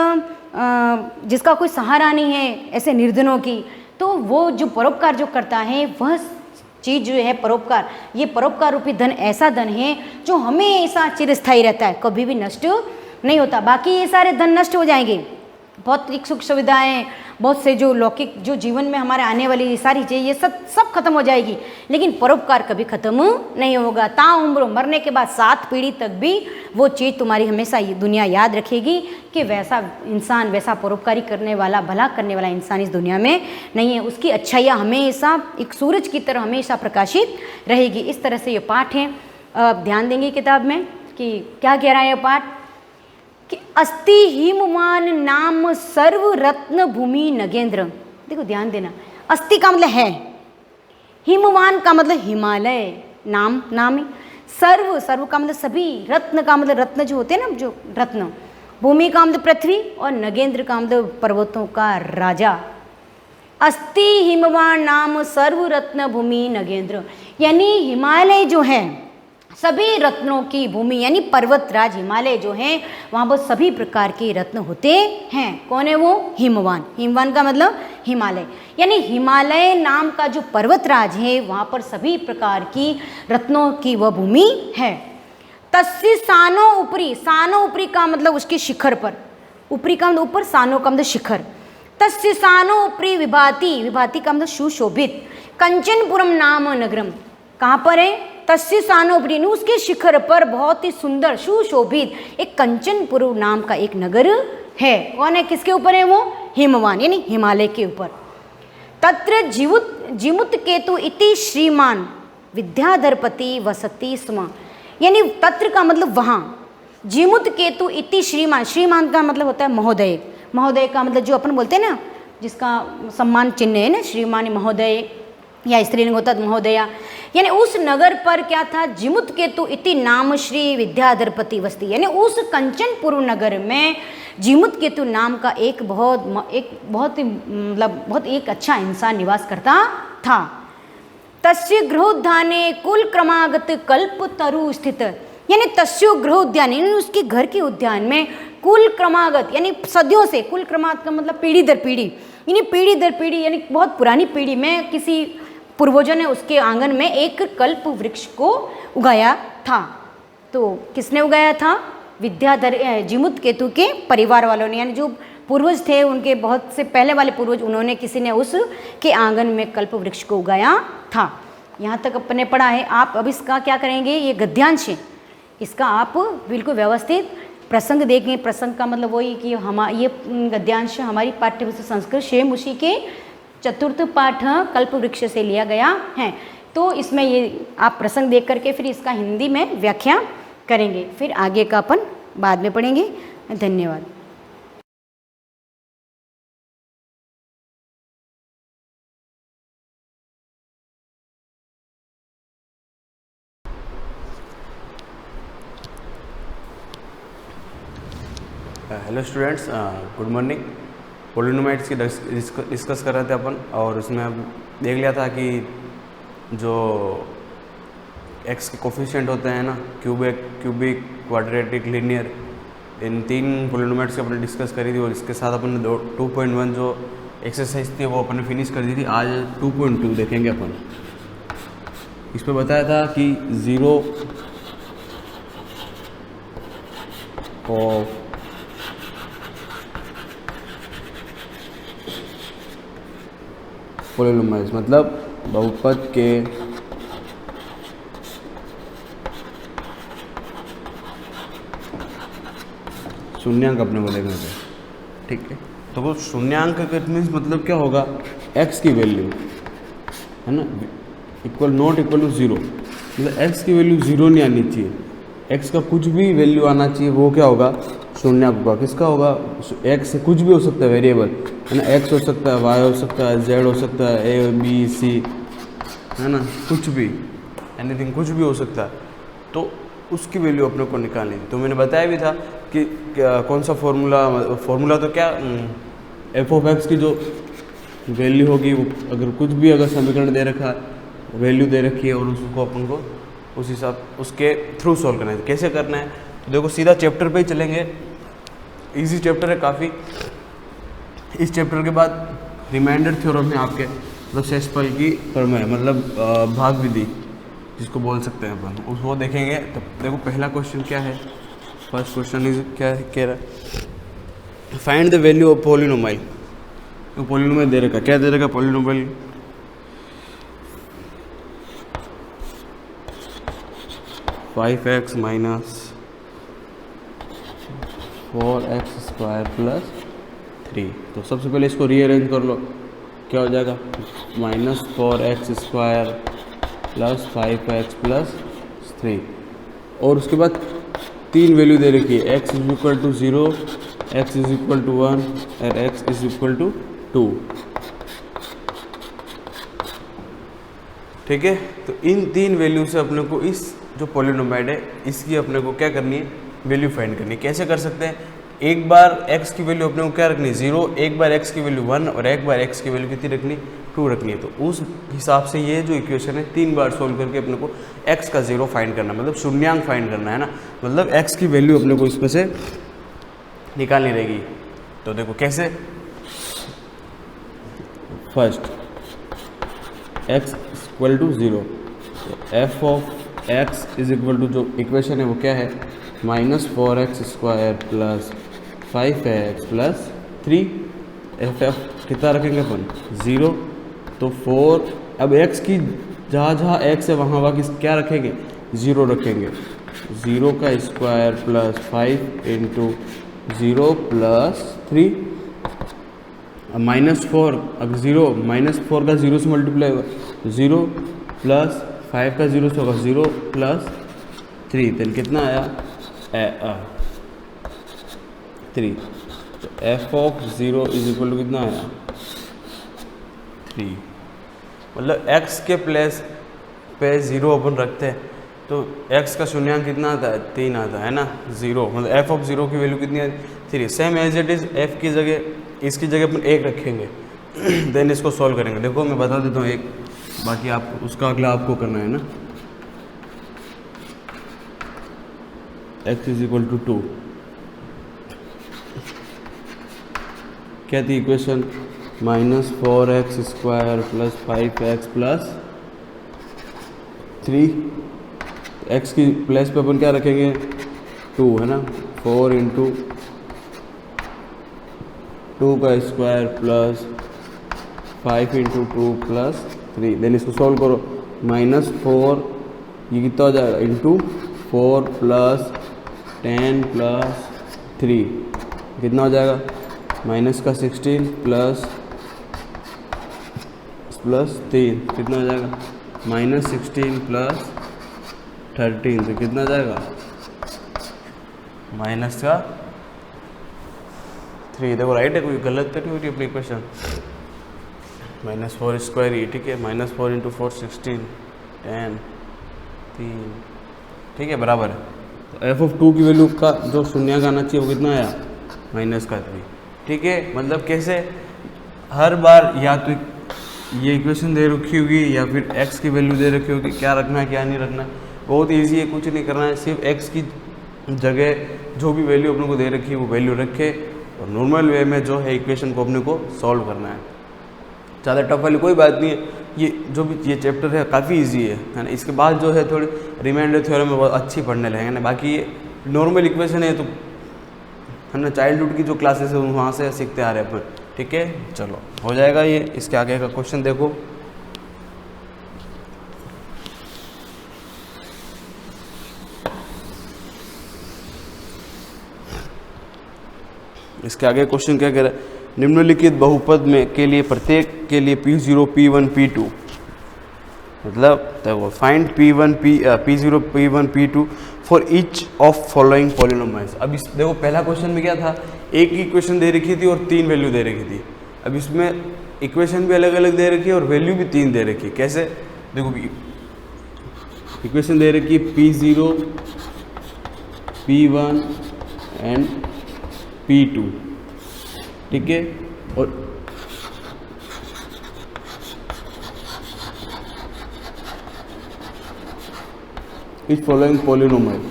जिसका कोई सहारा नहीं है, ऐसे निर्धनों की। तो वो जो परोपकार जो करता है वह चीज़ जो है परोपकार, ये परोपकार रूपी धन ऐसा धन है जो हमेशा चिरस्थायी रहता है, कभी भी नष्ट नहीं होता। बाकी ये सारे धन नष्ट हो जाएंगे, भौतिक सुख सुविधाएं, बहुत से जो लौकिक जो जीवन में हमारे आने वाली ये सारी चीज़ें, ये सब खत्म हो जाएगी, लेकिन परोपकार कभी खत्म नहीं होगा। ताउम्र, मरने के बाद 7 पीढ़ी तक भी वो चीज़ तुम्हारी हमेशा ये दुनिया याद रखेगी कि वैसा इंसान, वैसा परोपकारी करने वाला, भला करने वाला इंसान इस दुनिया में नहीं है। उसकी अच्छाइयाँ हमेशा एक सूरज की तरह हमेशा प्रकाशित रहेगी। इस तरह से ये पाठ है। अब ध्यान देंगे किताब में कि क्या कह रहा है ये पाठ, कि अस्ति हिमवान नाम सर्व रत्न भूमि नगेंद्र। देखो ध्यान देना, अस्ति का मतलब है, हिमवान का मतलब हिमालय, नाम है, सर्व का मतलब सभी, रत्न का मतलब रत्न जो होते हैं ना, जो रत्न, भूमि का मतलब पृथ्वी, और नगेंद्र का मतलब पर्वतों का राजा। अस्ति हिमवान नाम सर्व रत्न भूमि नगेंद्र, यानी हिमालय जो है सभी रत्नों की भूमि, यानी पर्वतराज हिमालय जो है वहाँ पर सभी प्रकार के रत्न होते हैं। कौन है वो? हिमवान। हिमवान का मतलब हिमालय, यानी हिमालय नाम का जो पर्वतराज है वहाँ पर सभी प्रकार की रत्नों की वह भूमि है। तस्य सानो ऊपरी, सानो ऊपरी का मतलब उसके शिखर पर, ऊपरी का मतलब ऊपर, सानो का मतलब शिखर। तस्य सानो ऊपरी विभाति, विभाति का मतलब सुशोभित, कंचनपुरम नाम नगरम, कहाँ पर है? तस्य सानोपरी, उसके शिखर पर बहुत ही सुंदर सुशोभित एक कंचनपुर नाम का एक नगर है। कौन है? किसके ऊपर है वो? हिमवान, यानी हिमालय के ऊपर। तत्र जिमुत केतु इति श्रीमान विद्याधरपति वसति स्म, यानी तत्र का मतलब वहाँ, जिमुत केतु इति श्रीमान, श्रीमान का मतलब होता है महोदय, महोदय का मतलब जो अपन बोलते हैं ना, जिसका सम्मान चिन्ह है ना, श्रीमान महोदय, या स्त्रीलिंग होता है महोदया, यानी उस नगर पर क्या था? जिमुत केतु इति नाम श्री विद्याधरपति वस्ती, यानी उस कंचनपुर नगर में जिमुत केतु नाम का एक बहुत एक अच्छा इंसान निवास करता था। तस्य गृहोद्याने कुल क्रमागत कल्प तरु स्थित, यानी तस्यो गृहोद्यान, यानी उसके घर के उद्यान में कुल क्रमागत, यानी सदियों से, कुल क्रमागत का मतलब पीढ़ी दर पीढ़ी, यानी पीढ़ी दर पीढ़ी, यानी बहुत पुरानी पीढ़ी में किसी पूर्वजों ने उसके आंगन में एक कल्प वृक्ष को उगाया था। तो किसने उगाया था? विद्याधर जिमुत केतु के परिवार वालों ने, यानी जो पूर्वज थे उनके बहुत से पहले वाले पूर्वज, उन्होंने किसी ने उसके आंगन में कल्प वृक्ष को उगाया था। यहाँ तक अपने पढ़ा है। आप अब इसका क्या करेंगे? ये गद्यांश है, इसका आप बिल्कुल व्यवस्थित प्रसंग देखें। प्रसंग का मतलब वही कि ये गद्यांश हमारी पाठ्यपुस्तक संस्कृत शेम उसी के चतुर्थ पाठ कल्प वृक्ष से लिया गया है। तो इसमें ये आप प्रसंग देख करके फिर इसका हिंदी में व्याख्या करेंगे, फिर आगे का अपन बाद में पढ़ेंगे। धन्यवाद। Hello students, good morning. Polynomials की डिस्कस कर रहे थे अपन, और उसमें अब देख लिया था कि जो एक्स के कोफिशिएंट होते हैं ना, क्यूबिक, क्वाड्रेटिक, लीनियर, इन 3 पोलिनोमाइड्स की अपने डिस्कस करी थी, और इसके साथ अपन ने 2.1 जो एक्सरसाइज थी वो अपन ने फिनिश कर दी थी। आज 2.2 देखेंगे अपन। इस पर बताया था कि 0 ऑफ पॉलिनोमियल्स, मतलब बहुपद के शून्यांक अपने को देखने थे, ठीक है। तो वो शून्यांक का मीन्स मतलब क्या होगा, x की वैल्यू है ना इक्वल नॉट इक्वल टू 0, मतलब x की वैल्यू 0 नहीं आनी चाहिए, x का कुछ भी वैल्यू आना चाहिए, वो क्या होगा, शून्यांक होगा। किसका होगा, x से कुछ भी हो सकता है वेरिएबल, है ना, x हो सकता है, y हो सकता है, z हो सकता है, a b c, है ना, कुछ भी, एनीथिंग, कुछ भी हो सकता है। तो उसकी वैल्यू अपने को निकालनी थी। तो मैंने बताया भी था कि कौन सा फॉर्मूला तो क्या एफ ऑफ एक्स की जो वैल्यू होगी, वो अगर कुछ भी अगर समीकरण दे रखा है, वैल्यू दे रखी है, और उसको अपन को उस हिसाब उसके थ्रू सॉल्व करना है। कैसे करना है, तो देखो सीधा चैप्टर पे ही चलेंगे, इजी चैप्टर है काफ़ी। इस चैप्टर के बाद रिमाइंडर थ्योरम है आपके, मतलब शेषफल की प्रमेय, मतलब भाग विधि जिसको बोल सकते हैं अपन, उसको देखेंगे। तो देखो पहला क्वेश्चन क्या है, फर्स्ट क्वेश्चन इज क्या है, कह रहा है find the value of polynomial. तो पॉलिनोमियल दे रखा, क्या दे रखा, polynomial 5x minus 4x² plus 3। तो सबसे पहले इसको रीअरेंज कर लो, क्या हो जाएगा, -4x² प्लस 5x प्लस 3, और उसके बाद 3 वैल्यू दे रखी है, x is equal to 0, x is equal to 1 और x इज इक्वल टू 2, ठीक है। तो इन 3 वैल्यू से अपने को इस जो पॉलिनोमियल है इसकी अपने को क्या करनी है, वैल्यू फाइंड करनी है। कैसे कर सकते हैं, एक बार x की वैल्यू अपने को क्या रखनी है, 0, एक बार x की वैल्यू 1 और एक बार x की वैल्यू कितनी रखनी, 2 रखनी है। तो उस हिसाब से ये जो इक्वेशन है 3 बार सोल्व करके अपने को x का 0 फाइंड करना, मतलब शून्यांक फाइंड करना है ना, मतलब x की वैल्यू अपने को इसमें से निकालनी रहेगी। तो देखो कैसे, first x equal to 0, f of x is equal to, जो इक्वेशन है वो क्या है, -4x² plus 5x plus 3। f कितना रखेंगे अपन, 0, तो 4, अब x की जहाँ x है वहाँ क्या रखेंगे, 0 रखेंगे, 0 का स्क्वायर प्लस 5 इंटू 0 प्लस 3, -4, अब 0 -4 का 0 से मल्टीप्लाई होगा, 0 प्लस 5 का 0 से होगा 0 प्लस 3, देन कितना आया 3। तो f of 0 is equal to कितना आया 3, मतलब x के प्लेस पे 0 अपन रखते हैं तो x का शून्यांक कितना आता है, 3 आता है ना, 0, मतलब f ऑफ 0 की वैल्यू कितनी है, 3। Same as it is f की जगह, इसकी जगह अपन 1 रखेंगे देन इसको सॉल्व करेंगे। देखो मैं बता देता हूँ एक, बाकी आप उसका अगला आपको करना है ना। x इज इक्वल टू 2, क्या थी equation, -4x² plus 5x plus 3। x की प्लेस पे अपन क्या रखेंगे, 2 है ना, 4 इंटू 2 का square plus 5 into 2 plus 3, then इसको सॉल्व करो, -4 ये कितना हो जाएगा, इंटू 4 प्लस 10 प्लस 3 कितना हो जाएगा, -16 प्लस 3 कितना हो जाएगा, -16 प्लस 13, तो कितना जाएगा, -3। देखो राइट है, कोई गलत तो नहीं हो रही अपनी इक्वेशन, -4² ही ठीक है, -4 इंटू 4 16 10 3, ठीक है, बराबर है। तो f ऑफ 2 की वैल्यू का जो शून्यांक आना चाहिए वो कितना आया, -3, ठीक है। मतलब कैसे, हर बार या तो ये इक्वेशन दे रखी होगी या फिर x की वैल्यू दे रखी होगी, क्या रखना है क्या नहीं रखना है, बहुत इजी है, कुछ नहीं करना है, सिर्फ x की जगह जो भी वैल्यू अपने को दे रखी है वो वैल्यू रखे और नॉर्मल वे में जो है इक्वेशन को अपने को सॉल्व करना है। ज़्यादा टफ वाली कोई बात नहीं है, ये जो भी ये चैप्टर है काफ़ी इजी है ना। इसके बाद जो है थोड़ी रिमाइंडर थ्योरम में बहुत अच्छी पढ़ने लगेंगे ना, बाकी ये नॉर्मल इक्वेशन है तो है ना, चाइल्डहुड की जो क्लासेस है वहाँ से सीखते आ रहे हैं अपन। ठीक है, चलो हो जाएगा ये। इसके आगे का क्वेश्चन देखो, इसके आगे क्वेश्चन क्या कह रहा है, निम्नलिखित बहुपद में के लिए प्रत्येक के लिए P0 P1 P2, मतलब देखो find P0 P1 P2 for each of following polynomials. अब इस देखो पहला क्वेश्चन में क्या था, एक ही इक्वेशन दे रखी थी और 3 वैल्यू दे रखी थी। अब इसमें इक्वेशन भी अलग अलग दे रखी है और वैल्यू भी 3 दे रखी है। कैसे, देखो इक्वेशन दे रखी है P0 P1 एंड P2, ठीक है, और इस फॉलोइंग पॉलिनोमाइल,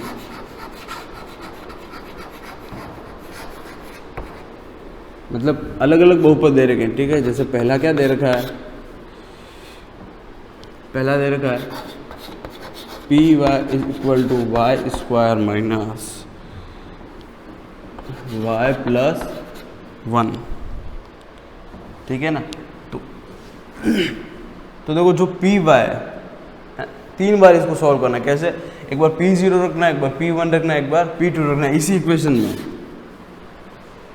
मतलब अलग अलग बहुपद दे रखे हैं। ठीक है, जैसे पहला क्या दे रखा है, पहला दे रखा है P Y is equal to Y square minus Y plus 1, ठीक है ना। तो देखो जो पी वाई 3 बार इसको सॉल्व करना है। कैसे, एक बार P0 रखना है, एक बार P1 रखना है, एक बार P2 रखना है इसी इक्वेशन में।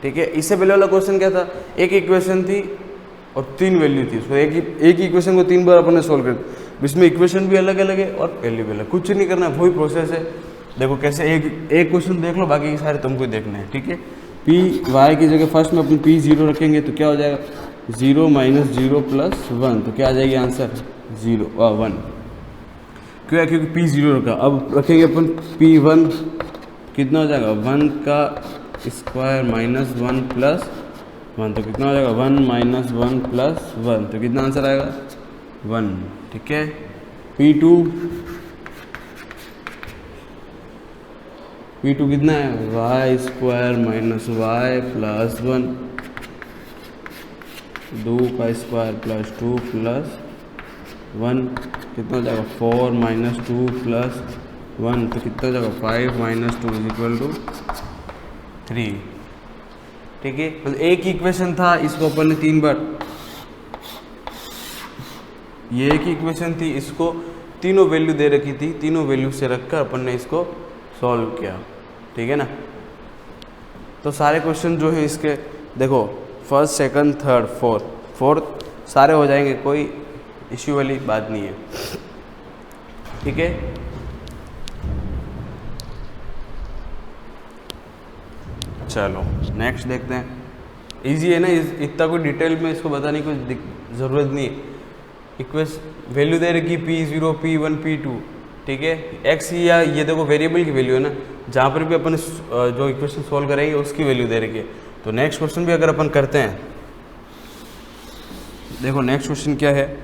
ठीक है, इससे पहले वाला क्वेश्चन क्या था, एक इक्वेशन थी और 3 वैल्यू थी, उसको एक ही इक्वेशन को 3 बार अपन ने सॉल्व कर, इसमें इक्वेशन भी अलग अलग है और वैल्यू भी अलग, कुछ नहीं करना है, वही प्रोसेस है। देखो कैसे, एक क्वेश्चन देख लो, बाकी के सारे तुमको देखने हैं। ठीक है, पी वाई की जगह फर्स्ट में अपन P0 रखेंगे तो क्या हो जाएगा, 0 माइनस 0 प्लस 1, तो क्या आ जाएगी आंसर 1। क्यों है, क्योंकि P0 रखा। अब रखेंगे अपन P1, कितना हो जाएगा 1 का स्क्वायर माइनस 1 प्लस 1, तो कितना हो जाएगा 1 माइनस 1 प्लस 1, तो कितना आंसर आएगा 1। ठीक है, P2 कितना है, Y square minus Y plus 1, 2 का स्क्वायर प्लस 2 प्लस 1, कितना हो जाएगा 4 माइनस 2 प्लस 1, तो कितना हो जाएगा 5 माइनस 2 इज इक्वल टू 3। ठीक है, मतलब एक ही इक्वेशन था, इसको अपन ने 3 बार, ये एक ही इक्वेशन थी, इसको तीनों वैल्यू दे रखी थी, तीनों वैल्यू से रखकर अपन ने इसको सॉल्व किया। ठीक है ना। तो सारे क्वेश्चन जो है इसके देखो फर्स्ट, सेकंड, थर्ड, फोर्थ सारे हो जाएंगे, कोई इश्यू वाली बात नहीं है। ठीक है, चलो नेक्स्ट देखते हैं। इजी है ना, इतना कोई डिटेल में इसको बताने की कोई ज़रूरत नहीं है। वैल्यू दे रखी P0 P1 P2, ठीक है, एक्स या ये देखो वेरिएबल की वैल्यू है ना, जहाँ पर भी अपन जो इक्वेशन सॉल्व करेंगे उसकी वैल्यू दे रखी है। तो नेक्स्ट क्वेश्चन भी अगर अपन करते हैं, देखो नेक्स्ट क्वेश्चन क्या है,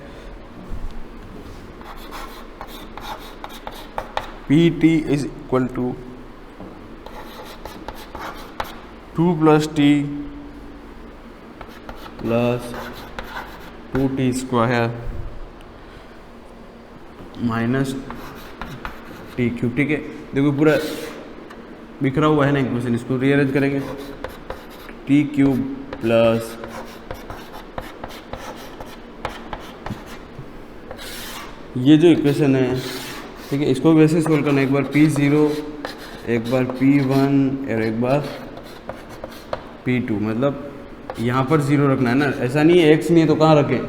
Pt is equal to 2 plus T plus 2t square minus T cube. ठीक है, देखो पूरा बिखरा हुआ है ना इक्वेशन, इसको रीअरेंज करेंगे, टी क्यूब प्लस ये जो इक्वेशन है, ठीक है, इसको वैसे सोल्व करना है, एक बार P0, एक बार P1 और एक बार P2, मतलब यहाँ पर 0 रखना है ना, ऐसा नहीं है x नहीं है तो कहाँ रखें,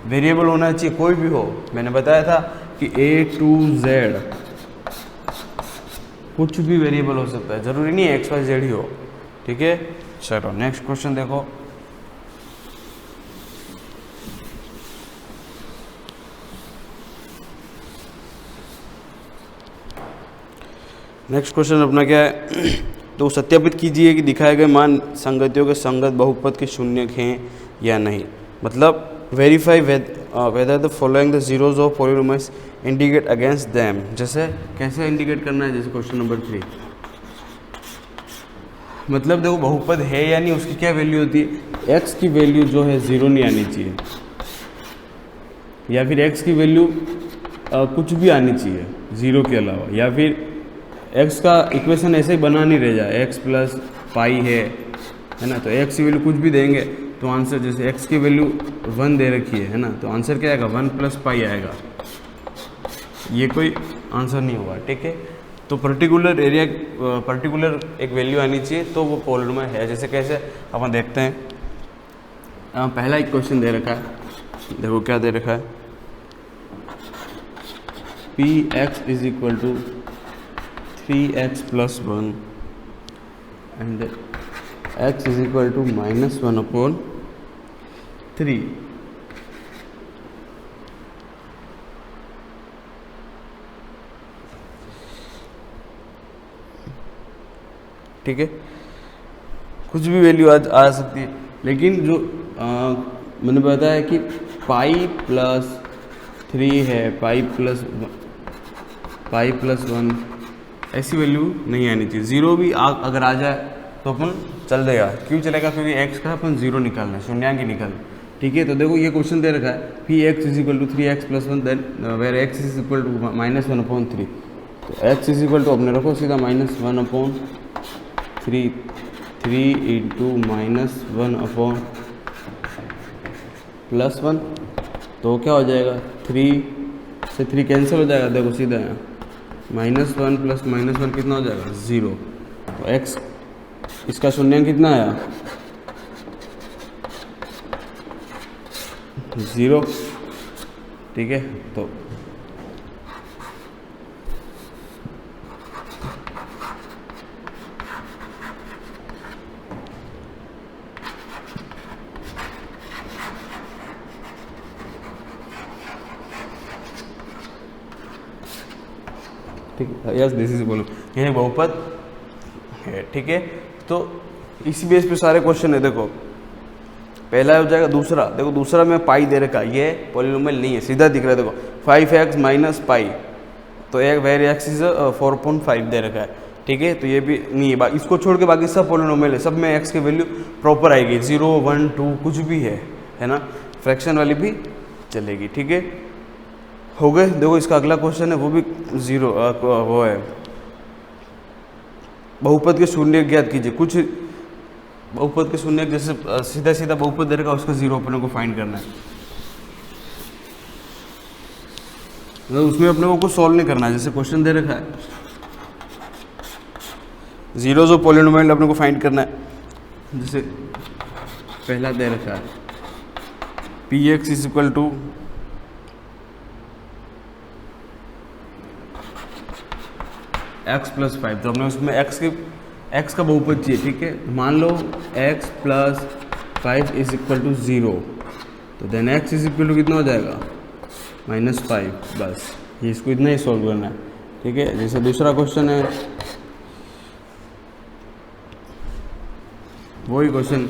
वेरिएबल होना चाहिए, कोई भी हो। मैंने बताया था कि A to Z कुछ भी वेरिएबल हो सकता है, ज़रूरी नहीं है XYZ ही हो। ठीक है, चलो नेक्स्ट क्वेश्चन देखो। नेक्स्ट क्वेश्चन अपना क्या है, तो सत्यापित कीजिए कि दिखाए गए मान संगतियों के संगत बहुपद के शून्य हैं या नहीं। मतलब verify whether the following the zeros of polynomials indicate against them. जैसे कैसे इंडिकेट करना है, जैसे क्वेश्चन नंबर 3, मतलब देखो बहुपद है या नहीं, उसकी क्या वैल्यू होती है, x की वैल्यू जो है 0 नहीं आनी चाहिए, या फिर x की वैल्यू कुछ भी आनी चाहिए 0 के अलावा, या फिर x का इक्वेशन ऐसे ही बना नहीं रह जाए, x प्लस पाई है है ना। तो एक्स की वैल्यू कुछ भी देंगे तो आंसर, जैसे एक्स की वैल्यू 1 दे रखी है ना, तो आंसर क्या आएगा 1 + पाई आएगा, ये कोई आंसर नहीं होगा, ठीक है। तो पर्टिकुलर एरिया, पर्टिकुलर एक वैल्यू आनी चाहिए तो वो पॉलिनोमियल है। जैसे कैसे अपन देखते हैं, पहला एक क्वेश्चन दे रखा है, देखो क्या दे रखा है, px = 3x + 1 and x = -1/3। ठीक है, कुछ भी वैल्यू आ सकती है, लेकिन जो मैंने बताया कि पाई + 3 है, पाई + 1 ऐसी वैल्यू नहीं आनी चाहिए। ज़ीरो भी अगर आ जाए तो अपन चल देगा, क्यों चलेगा, क्योंकि x का अपन ज़ीरो निकालना है, शून्यांक ही निकालना, ठीक है। तो देखो ये क्वेश्चन दे रखा है px = 3x + 1 then where x = -1/3। तो x = अपने रखो सीधा -1/3, 3 × -1/+1, तो क्या हो जाएगा, 3 से 3 कैंसिल हो जाएगा, देखो सीधा यहाँ -1 + -1 कितना हो जाएगा 0। तो x इसका शून्यांक कितना आया 0, ठीक है। तो ठीक है, यस दिस इज बोलो, यह बहुपद है, ठीक है। तो इसी बेस पे सारे क्वेश्चन है। देखो पहला हो जाएगा, दूसरा देखो, दूसरा में पाई दे रखा, ये पॉलिनोमियल नहीं है, सीधा दिख रहा है, देखो 5x - पाई, तो एक वेर x = 4.5 दे रखा है, ठीक है। तो ये भी नहीं है, इसको छोड़ के बाकी सब पॉलिनोमियल है, सब में x की वैल्यू प्रॉपर आएगी, 0, 1, 2 कुछ भी है ना, फ्रैक्शन वाली भी चलेगी, ठीक है। हो गए। देखो इसका अगला क्वेश्चन है, वो भी 0 वो है, बहुपद के शून्य ज्ञात कीजिए। कुछ बहुपद के शून्य, जैसे सीधा सीधा बहुपद दे रखा, उसका 0 अपने को फाइंड करना है, तो उसमें अपने को कुछ सॉल्व नहीं करना है। जैसे क्वेश्चन दे रखा है 0 जो पॉलिनोमियल अपने को फाइंड करना है, जैसे पहला दे रखा है px = x + 5, तो हमने उसमें x का बहुपद चाहिए, ठीक है। मान लो x + 5 = 0, तो देन x = कितना हो जाएगा -5, बस ये इसको इतना ही सॉल्व करना है, ठीक है। जैसे दूसरा क्वेश्चन है, वही क्वेश्चन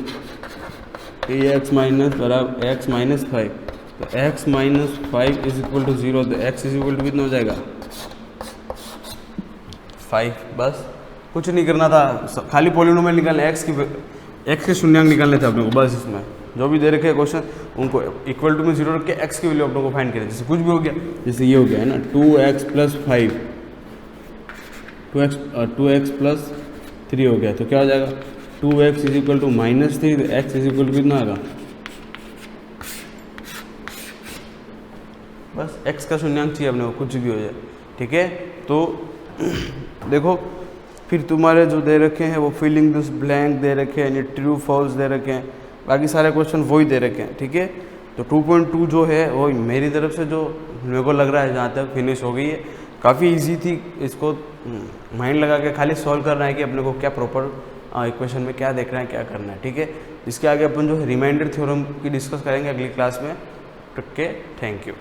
x - 5, तो x - 5 = 0, तो x = कितना हो जाएगा 5, बस कुछ नहीं करना था, खाली पॉलिनोमियल निकालना, x के शून्यांक निकालने थे अपने को, बस इसमें जो भी दे रखे क्वेश्चन उनको इक्वल टू में 0 रख के x की वैल्यू अपने को फाइंड करें। जैसे कुछ भी हो गया, जैसे ये हो गया है ना 2x + 5, 2x + 3 हो गया, तो क्या हो जाएगा 2x = -3, तो x = कितना आएगा, बस x का शून्यांक चाहिए अपने को, कुछ भी हो जाए, ठीक है। तो देखो फिर तुम्हारे जो दे रखे हैं वो फिलिंग दिस ब्लैंक दे रखे हैं, ट्रू फॉल्स दे रखे हैं, बाकी सारे क्वेश्चन वही दे रखे हैं, ठीक है। तो 2.2 जो है वो मेरी तरफ से जो मेरे को लग रहा है जहाँ तक फिनिश हो गई है, काफ़ी इजी थी, इसको माइंड लगा के खाली सॉल्व करना है कि अपने को क्या प्रॉपर इक्वेशन में क्या देखना है, क्या करना है, ठीक है। इसके आगे अपन जो है रिमाइंडर थ्योरम की डिस्कस करेंगे अगली क्लास में, ठीक है। Thank you.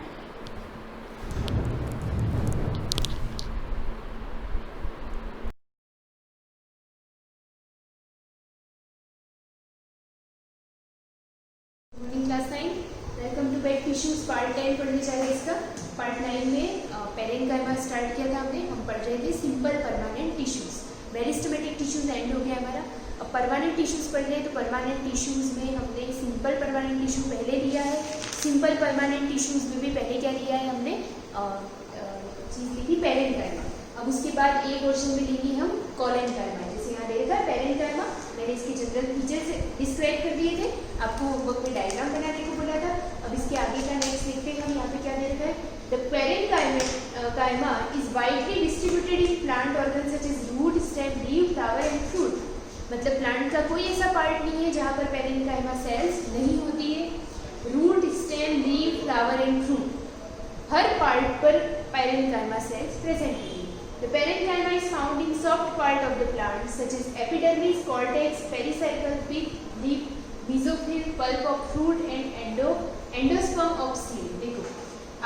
Class 9 welcome to bed tissues part 10 पढ़ने जा रहे हैं। इसका पार्ट 9 में पेरेन्काइमा स्टार्ट किया था हमने, हम पढ़ रहे थे simple permanent tissues, meristematic tissues and हो गया हमारा। अब परमानेंट टिश्यूज पढ़ रहे हैं, तो परमानेंट टिश्यूज में हमने सिंपल परमानेंट टिश्यू पहले लिया है, सिंपल परमानेंट टिश्यूज में भी पहले क्या लिया है हमने, चीज़ ली थी पेरेन्काइमा। अब उसके बाद एक क्वेश्चन में लेंगे हम कोलेन्काइमा, जैसे यहाँ दे रखा है पेरेन्काइमा, मैंने इसके जनरल फीचर्स डिस्क्राइब कर दिए थे, आपको होमवर्क में डायग्राम बनाने को बोला था। अब इसके आगे का नेक्स्ट देखते हैं हम, यहाँ पे क्या दे रखा है, the parenchyma is widely distributed in plant organ such as root, stem, leave, flower and fruit. मतलब प्लांट का कोई ऐसा पार्ट नहीं है जहाँ पर पेरेन्काइमा सेल्स नहीं होती है। Root, stem, leave, flower and fruit, हर पार्ट पर पेरेन्काइमा सेल्स प्रेजेंट होती है। The parenchyma is found in soft part of the plant such as epidermis, cortex, pericycle, pith, leaf, mesophyll, pulp of fruit and endosperm of seed। देखो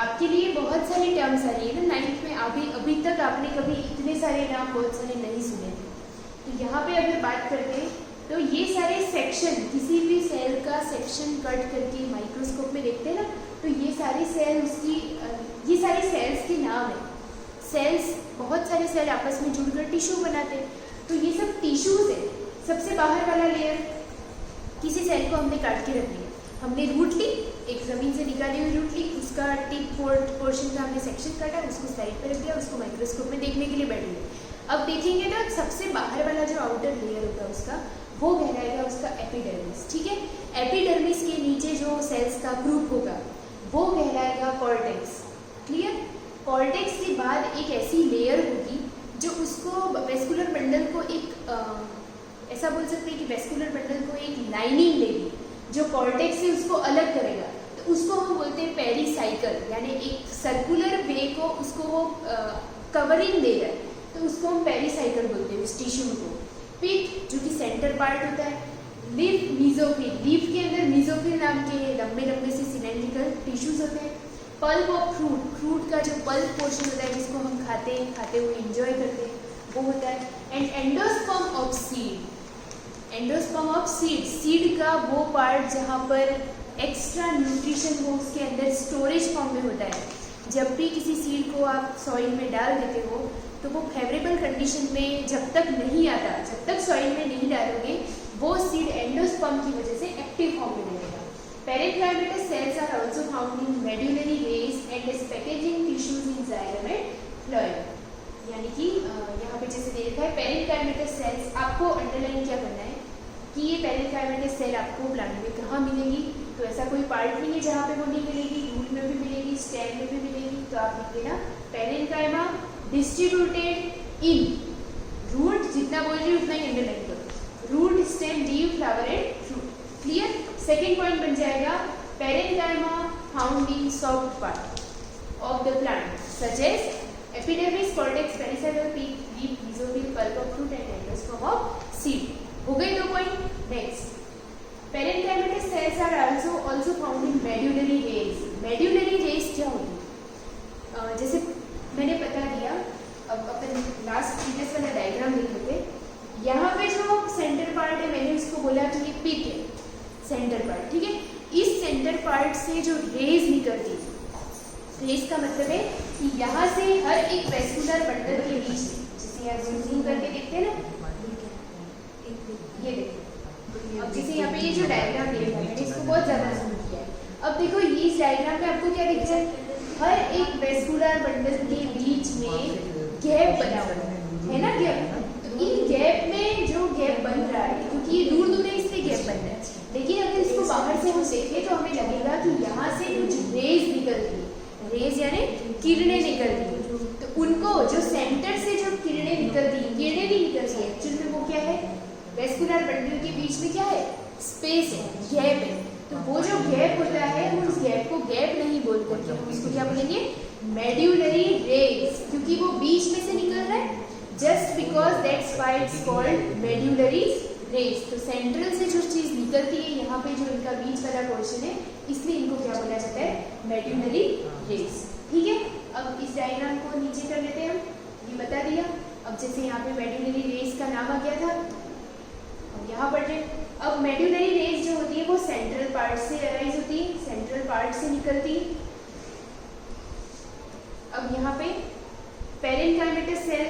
आपके लिए बहुत सारे टर्म्स आ रही है ना 9th में, अभी तक आपने कभी इतने सारे नाम बहुत सारे नहीं सुने थे। तो यहाँ पे अगर बात करते हैं तो ये सारे सेक्शन, किसी भी सेल का सेक्शन कट करके माइक्रोस्कोप में देखते हैं ना, तो ये सारी सेल उसकी ये सारे सेल्स के नाम है। सेल्स, बहुत सारे सेल आपस में जुड़कर टिश्यू बनाते हैं, तो ये सब टिश्यूज है। सबसे बाहर वाला लेयर, किसी सेल को हमने काट के रख दिया, हमने रूट ली, एक ज़मीन से निकाली हुई रूट ली, उसका टिप पोर्शन का हमने सेक्शन काटा, उसको साइड पर रख दिया, उसको माइक्रोस्कोप में देखने के लिए बैठ गए। अब देखेंगे ना, सबसे बाहर वाला जो आउटर लेयर होता है उसका, वो कहलाएगा उसका एपिडर्मिस। ठीक है, एपिडर्मिस के नीचे जो सेल्स का ग्रुप होगा वो कहलाएगा कॉर्टेक्स। क्लियर? कॉर्टेक्स के बाद एक ऐसी लेयर होगी जो उसको वेस्कुलर बंडल को एक ऐसा बोल सकते हैं कि वेस्कुलर बंडल को एक लाइनिंग देगी जो कॉर्टेक्स से उसको अलग करेगा, तो उसको हम बोलते हैं पेरीसाइकल, यानी एक सर्कुलर वे को उसको वो कवरिंग दे रहा है, तो उसको हम पेरीसाइकल बोलते हैं उस टिश्यू को। पिथ जो कि सेंटर पार्ट होता है, लीफ, मीजोफिल, लीफ के अंदर मीजोफिल नाम के लंबे लंबे से सिलेंड्रिकल टिश्यूज होते हैं। पल्प ऑफ फ्रूट, फ्रूट का जो पल्प पोर्शन होता है जिसको हम खाते हुए एंजॉय करते हैं, वो होता है। And endosperm of seed, endosperm of seed, seed का वो पार्ट जहाँ पर एक्स्ट्रा न्यूट्रिशन वो उसके अंदर स्टोरेज फॉर्म में होता है। जब भी किसी सीड को आप सॉइल में डाल देते हो तो वो फेवरेबल कंडीशन में जब तक नहीं आता, जब तक सॉइल में नहीं डालोगे, वो सीड एंडोस्पर्म की वजह से एक्टिव फॉर्म में रहेगा। Parenchymatous cells are also found in medullary rays and as packaging tissues in xylem and phloem। यानी कि यहाँ पे जैसे दे रखा है पेरेन्काइमेटस सेल्स, आपको अंडरलाइन क्या करना है कि ये पेरेन्काइमेटस सेल आपको प्लांट में कहाँ मिलेगी, तो ऐसा कोई पार्ट नहीं है जहाँ पे वो नहीं मिलेगी, रूट में भी मिलेगी, स्टेम में भी मिलेगी, तो आप लिख देना पेरेन्काइमा डिस्ट्रीब्यूटेड इन रूट, जितना बोल रही है उतना ही अंडरलाइन करो, root, stem, leave, flower and fruit. Clear? Second point बन जाएगा parenchyma found in soft part of the plant such as epidermis, cortex, pericycle, pith, leaf, mesophyll, pulp of fruit and endosperm of seed. हो गए 2 point. Next, parenchymatous cells are also found in medullary rays. Medullary rays क्या होती? जैसे मैंने बता दिया, अब अपन लास्ट प्रीवियस वाला डायग्राम देख लेते। यहाँ पे जो सेंटर पार्ट है मैंने उसको बोला कि ये पिक है, सेंटर पार्ट। ठीक है, इस सेंटर पार्ट से जो रेज निकलती है, रेज का मतलब है कि यहाँ से हर एक वेस्कुलर बंडल के बीच में, जैसे यहाँ जूम करके देखते हैं ना, ये देखो, अब जैसे यहाँ पे ये जो डायग्राम दिया है मैंने इसको बहुत ज़्यादा जूम किया है। अब देखो ये इस डायग्राम में आपको क्या दिख रहा है, हर एक वेस्कुलर बंडल के बीच में गैप बना हुआ है ना, गैप। तो इन गैप में जो गैप बन रहा है, क्योंकि ये दूर दूर है इसलिए गैप बन रहा है, लेकिन अगर इसको बाहर से हम देखें तो हमें लगेगा कि यहाँ से कुछ रेज निकलती है, रेज यानी किरणें निकलती है। तो उनको जो सेंटर से जो किरणें निकलती है, किरणें नहीं निकलती है, एक्चुअल में वो क्या है, वेस्कुलर बंडल के बीच में क्या है, स्पेस है, गैप है। तो वो जो गैप होता है, हम उस गैप को गैप नहीं बोलते, हम उसको क्या बोलेंगे, मेड्यूलरी रेज, क्योंकि वो बीच में से निकल रहा है, just because that's why it's called medullary rays. तो सेंट्रल से जो चीज़ निकलती है, यहाँ पे जो इनका बीच वाला पोर्शन है, इसलिए इनको क्या बोला जाता है, मेड्यूलरी रेज। ठीक है, अब इस डायग्राम को नीचे कर लेते हैं हम, ये बता दिया। अब जैसे यहाँ पे मेड्यूलरी रेज का नाम आ गया था, हम यहाँ पढ़ रहे। अब मेड्यूलरी रेज जो होती है वो सेंट्रल पार्ट से अराइज होती है, सेंट्रल पार्ट से निकलती है। अब यहाँ पे पेरेन्काइमेटस सेल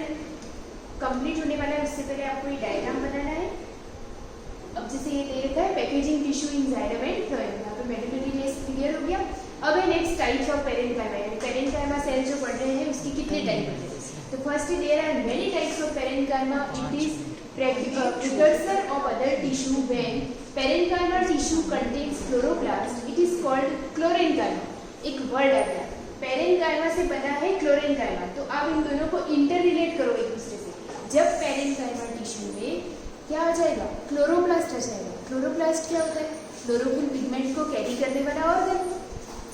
कंप्लीट होने वाला है, उससे पहले आपको ये डायग्राम बनाना है। अब जैसे ये दे रखा है packaging tissue in xylem and phloem, यहाँ पे मेडिकल डिटेल्स क्लियर हो गया। अब है next types of parenchyma. Parenchyma cell जो पढ़ रहे हैं उसके कितने टाइप होते हैं। तो first there are many types of parenchyma. It is precursor of other tissue when parenchyma tissue contains chloroplast, it is called chlorenchyma. एक वर्ड आ गया, पेरेंकाइमा से बना है क्लोरेनकाइमा, तो आप इन दोनों को इंटर रिलेट करो एक दूसरे से। जब पेरेंकाइमा टिश्यू में क्या आ जाएगा, क्लोरोप्लास्ट आ जाएगा। क्लोरोप्लास्ट क्या होता है, क्लोरोफिल पिगमेंट को कैरी करने वाला ऑर्गन।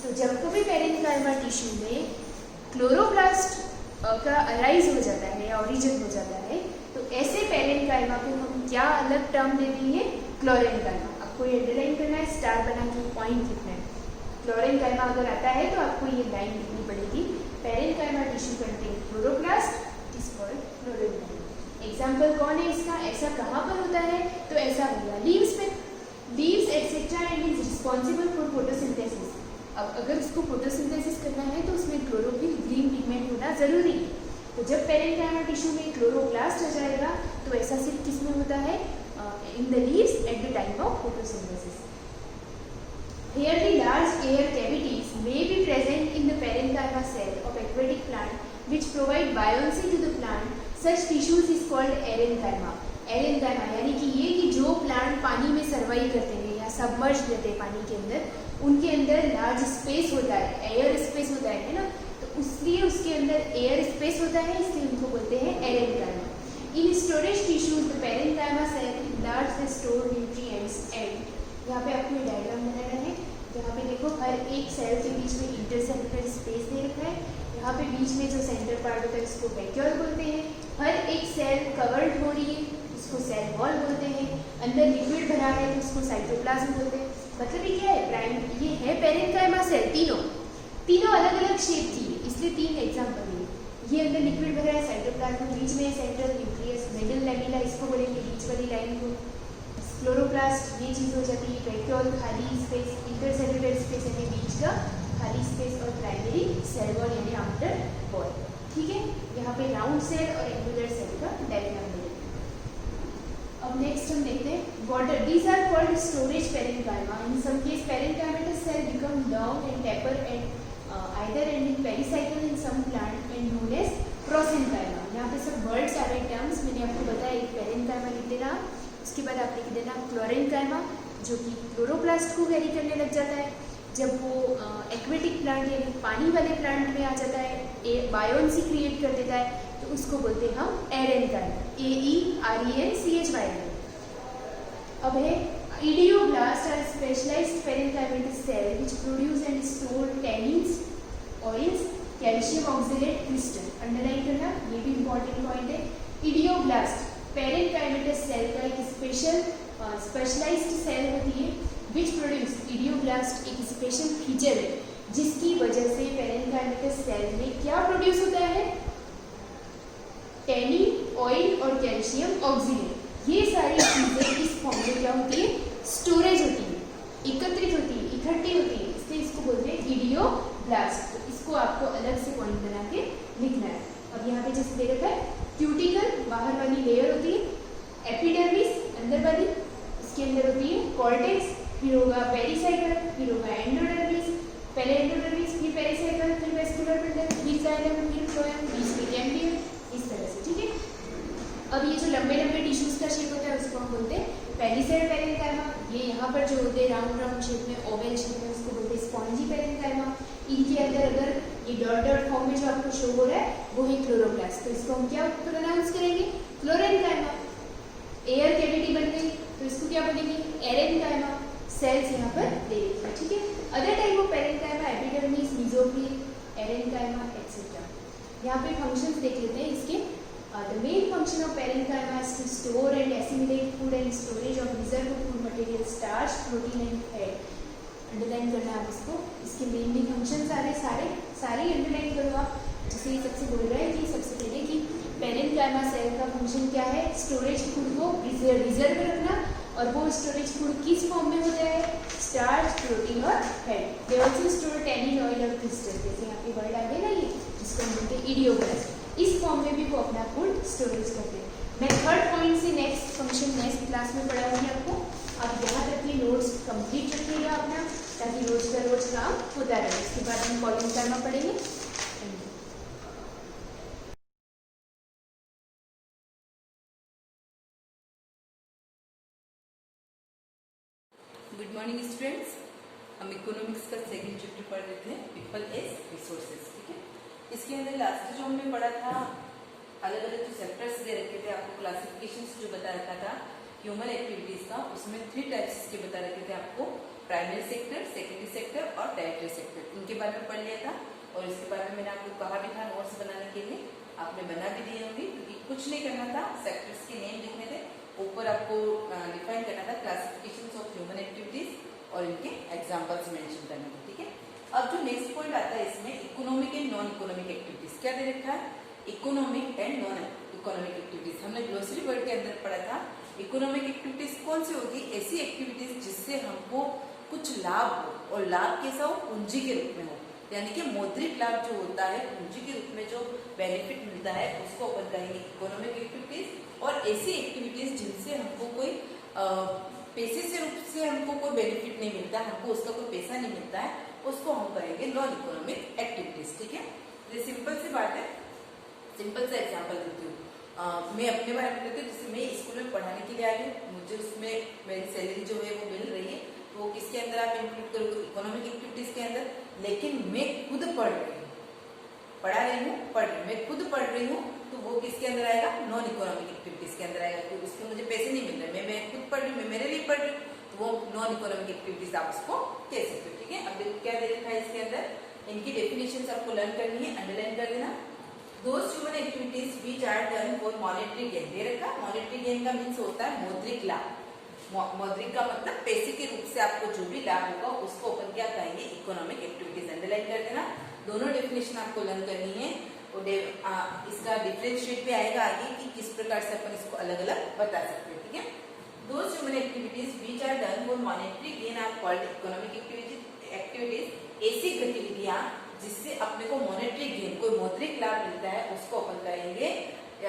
तो जब कभी पेरेंकाइमा टिश्यू में क्लोरोप्लास्ट का अराइज हो जाता है या ओरिजिन हो जाता है, तो ऐसे पेरेंकाइमा को हम क्या अलग टर्म दे देंगे, क्लोरेनकाइमा। आपको ये अंडरलाइन करना है, स्टार बना के पॉइंट लिखना है। क्लोरेनकाइमा अगर आता है तो आपको ये लाइन लिखनी पड़ेगी, parenchyma tissue contain chloroplast is called chlorenchyma. Example कौन है इसका, ऐसा कहाँ पर होता है, तो ऐसा होगा लीव्स में, leaves etcetera and is responsible for photosynthesis. अब अगर उसको फोटोसिंथेसिस करना है तो उसमें क्लोरोफिल ग्रीन पिगमेंट होना जरूरी है। तो जब पेरेंकाइमा टिश्यू में क्लोरोप्लास्ट आ जाएगा तो ऐसा सिर्फ किस में होता है, in the leaves at the time of photosynthesis. Here the large air cavities may be present in the parenchyma cell of aquatic plant which provide buoyancy to the plant. Such tissues is called erenchyma. एरेंकाइमा यानी कि ये कि जो प्लांट पानी में सर्वाइव करते हैं या सबमर्ज रहते हैं पानी के अंदर, उनके अंदर लार्ज स्पेस होता है, एयर स्पेस होता है ना, तो इसलिए उसके अंदर एयर स्पेस होता है, इसलिए उनको बोलते हैं aerenchyma. In storage tissues the parenchyma cell large store nutrients and, यहाँ पे आपको डायग्राम बनाना है, यहाँ पे देखो हर एक सेल के बीच में इंटरसेल्युलर स्पेस दे रखा है, यहाँ पे बीच में जो सेंटर पार्ट होता है उसको वैक्यूल बोलते हैं। हर एक सेल कवर्ड हो रही है, उसको सेल वॉल बोलते हैं। अंदर लिक्विड भरा है तो उसको साइटोप्लाज्म बोलते हैं। मतलब ये क्या है, प्राइम ये है पेरेंकाइमा सेल, तीनों अलग अलग शेप की, इसलिए 3 एग्जाम्पल है। ये अंदर लिक्विड भरा है, साइटोप्लाज्म बीच में, सेंट्रल न्यूक्लियस, मिडिल लेमिला इसको बोलेंगे बीच वाली लाइन को, क्लोरोप्लास्ट ये चीज़ हो जाती है, वैक्यूल खाली स्पेस, इंटरसेल्युलर स्पेस यानी बीच का खाली स्पेस, और प्राइमरी सेल वॉल यानी आउटर वॉल। ठीक है, यहाँ पे राउंड सेल और एंगुलर सेल का डायग्राम मिलेगा। अब नेक्स्ट हम देखते हैं water, these are called storage parenchyma. In some case parenchymatous cell become long and taper at either end in pericycle in some plant and known as prosenchyma. यहाँ पे सब वर्ड्स आ रहे टर्म्स, मैंने आपको बताया एक पेरेंकाइमा लिख देना, उसके बाद आप लिख देना क्लोरेनकाइमा जो कि क्लोरोप्लास्ट को कैरी करने लग जाता है। जब वो एक्वेटिक प्लांट यानी पानी वाले प्लांट में आ जाता है, बायोन्सी क्रिएट कर देता है, तो उसको बोलते हैं हम एरेंकाइमा, AERENCHY। अब है idioblast are specialised parenchymatous cell which produce and store tannins, oils, calcium oxalate crystal. Underline करना, ये भी इंपॉर्टेंट पॉइंट है। इडियोब्लास्ट पेरेंकाइमेटस सेल का एक स्पेशलाइज्ड सेल होती है विच प्रोड्यूस, इडियोब्लास्ट एक स्पेशल फीचर है जिसकी वजह से पेरेंकाइमेटस सेल में क्या प्रोड्यूस होता है, टैनिन, ऑयल और कैल्शियम ऑक्सलेट। ये सारी चीजें इस फॉर्म में क्या होती है, स्टोरेज होती है, एकत्रित होती है, इकट्ठी होती है, इसलिए इसको बोलते हैं इडियोब्लास्ट। तो इसको आपको अलग से पॉइंट बना के लिखना है। अब यहाँ पे जैसे दे रखा है क्यूटिकल बाहर वाली लेयर होती है, एपिडर्मिस अंदर वाली, इसके अंदर होती है कॉर्टेक्स, फिर होगा पेरिसाइकल, फिर होगा एंडोडर्मिस, पहले एंडोडर्मिस फिर पेरिसाइकल फिर वेस्कुलर बंडल फिर जाइलम फिर फ्लोएम बीच में कैम्बियम, इस तरह से। ठीक है, अब ये जो लंबे लंबे टिश्यूज का शेप होता है उसको हम बोलते हैं पेरिसाइड पेरेंकाइमा। ये यहाँ पर जो होते हैं राउंड राउंड शेप में, ओवल शेप में, उसको बोलते हैं स्पॉन्जी पेरेंकाइमा। इनके अंदर अगर ये डॉट डॉट फॉर्म में जो आपको शो हो रहा है वो है क्लोरोप्लास्ट, तो इसको हम क्या प्रोनाउंस करेंगे, क्लोरेनकाइमा। एयर कैविटी बन गई तो इसको क्या बोलेंगे, एरेनकाइमा। सेल्स यहाँ पर दे रखी है। ठीक है, other type of parenchyma epidermis, mesophyll, aerenchyma etcetera. यहाँ पे फंक्शंस देख लेते हैं इसके। The main function of parenchyma is to store and assimilate food and storage of reserve food material, starch, protein and fat. Underline करना है आप इसको, इसके मेनली फंक्शंस आ रहे सारे अंडरलाइन करो आप। जैसे ये सबसे बोल रहा है कि सबसे पहले कि पेरेंकाइमा सेल का फंक्शन क्या है, स्टोरेज फूड को रिजर्व रखना, और वो स्टोरेज फूड किस फॉर्म में होता है, स्टार्च, प्रोटीन और fat. They also store tannin, oil और क्रिस्टल, जैसे यहाँ पे वर्ड आ गया ना ये, जिसको हम बोलते हैं इडियोब्लास्ट। इस फॉर्म में भी वो अपना फूड स्टोरेज करते हैं। मैं थर्ड पॉइंट से नेक्स्ट फंक्शन नेक्स्ट क्लास में पढ़ाऊंगी आपको। आप यहाँ तक की नोट्स कंप्लीट रखिएगा अपना, ताकि रोज का रोज काम होता रहे। उसके बाद हम पेरेंकाइमा पढ़ेंगे। Morning students. हम इकोनॉमिक्स का सेकंड चैप्टर पढ़ रहे थे, पीपल एज रिसोर्सेज। ठीक है, इसके अंदर लास्ट जो हमने पढ़ा था, अलग अलग जो सेक्टर्स दे रखे थे आपको, क्लासिफिकेशंस जो बता रखा था ह्यूमन एक्टिविटीज का, उसमें 3 टाइप्स के बता रखे थे आपको, प्राइमरी सेक्टर, सेकेंडरी सेक्टर और टर्शियरी सेक्टर। इनके बारे में पढ़ लिया था और इसके बारे में मैंने आपको कहा भी था नोट्स बनाने के लिए, आपने बना भी दिए होंगे, क्योंकि कुछ नहीं करना था, सेक्टर्स के नेम लिखने थे, ऊपर आपको डिफाइन करना था क्लासिफिकेशंस ऑफ ह्यूमन एक्टिविटीज और इनके एग्जांपल्स मेंशन करने थे। ठीक है, अब जो नेक्स्ट पॉइंट आता है इसमें, economic and non economic activities. क्या दे रखा है? Economic and non economic activities. हमने ग्लोसरी वर्ड के अंदर पढ़ा था, इकोनॉमिक एक्टिविटीज कौन सी होगी? ऐसी एक्टिविटीज जिससे हमको कुछ लाभ हो, और लाभ कैसा हो? पूंजी के रूप में हो, यानी कि मौद्रिक लाभ जो होता है, पूंजी के रूप में जो बेनिफिट मिलता है, उसको अपन कहेंगे इकोनॉमिक एक्टिविटीज। और ऐसी एक्टिविटीज जिनसे हमको कोई पैसे से रूप से हमको कोई बेनिफिट नहीं मिलता, हमको उसका कोई पैसा नहीं मिलता है, उसको हम कहेंगे नॉन इकोनॉमिक एक्टिविटीज। ठीक है, ये सिंपल सी बात है, सिंपल सा एग्जाम्पल देती हूँ। मैं अपने बारे में कहती हूँ, जैसे मैं स्कूल में पढ़ाने के लिए आई हूँ, मुझे उसमें मेरी सैलरी जो है वो मिल रही है, तो किसके अंदर आप इंक्लूड करोगे? इकोनॉमिक एक्टिविटीज के अंदर। लेकिन मैं खुद पढ़ रही हूँ, पढ़ा रही हूँ, पढ़ रही हूँ, मैं खुद पढ़ रही हूँ, तो वो किसके अंदर आएगा? नॉन इकोनॉमिक एक्टिविटीज के अंदर आएगा, क्योंकि उसके मुझे पैसे नहीं मिल रहे, मैं खुद पढ़ रही हूँ, मैं मेरे लिए पढ़ रही हूँ, तो वो नॉन इकोनॉमिक एक्टिविटीज आप उसको कह सकते हो। ठीक है, अब देखो क्या दे रखा है इसके अंदर, इनकी डेफिनेशन आपको लर्न करनी है, अंडरलाइन कर देना। Those human activities which are done for monetary gain. दे रखा, मॉनेटरी गेन का मीन्स होता है मौद्रिक लाभ। मौद्रिक का मतलब पैसे के रूप से आपको जो भी लाभ होगा उसको अपन क्या कहेंगे? Economic activities. अंडरलाइन कर देना, दोनों डेफिनेशन आपको लर्न करनी है, और इसका डिफरेंशिएट भी आएगा आगे कि किस प्रकार से अपन इसको अलग अलग बता सकते हैं। ठीक है, those human activities which are done for monetary gain are called economic activities. ऐसी गतिविधियां जिससे अपने को मॉनेटरी गेन, कोई मौद्रिक लाभ मिलता है, उसको अपन कहेंगे,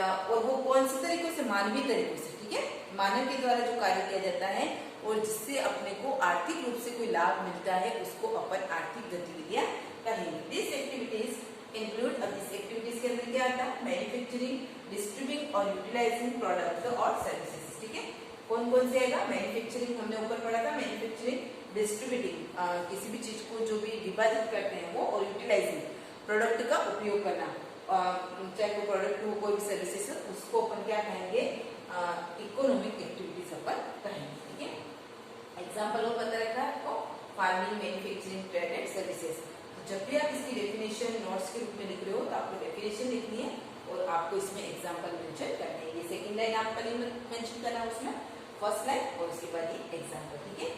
और वो कौन से तरीकों से? मानवीय तरीकों से। ठीक है, मानव के द्वारा जो कार्य किया जाता है और जिससे अपने को आर्थिक रूप से कोई लाभ मिलता है, उसको अपन आर्थिक गतिविधियां कहेंगे। दिस एक्टिविटीज इंक्लूड, अब इस एक्टिविटीज के अंदर क्या आता है? मैन्युफैक्चरिंग, डिस्ट्रीब्यूटिंग और यूटिलाइजिंग प्रोडक्ट्स और सर्विसेज। ठीक है, कौन कौन से आएगा? मैन्युफैक्चरिंग हमने ऊपर पढ़ा था, मैन्युफैक्चरिंग, डिस्ट्रीब्यूटिंग किसी भी चीज को जो भी विभाजित करते हैं वो, और यूटिलाइजिंग प्रोडक्ट का उपयोग करना, चाहे कोई प्रोडक्ट हो, कोई भी सर्विसेज हो, उसको अपन क्या कहेंगे? इकोनॉमिक एक्टिविटीज अपन कहेंगे। ठीक है, एग्जाम्पल वो बता रखा है आपको, farming, manufacturing, trade and services. जब भी आप इसकी डेफिनेशन नोट्स के रूप में लिख रहे हो, तो आपको डेफिनेशन लिखनी है और आपको इसमें एग्जाम्पल मेंशन करने हैं। ये सेकंड लाइन आपका मेंशन करना है उसमें, फर्स्ट लाइन, और उसके बाद ये एग्जाम्पल। ठीक है,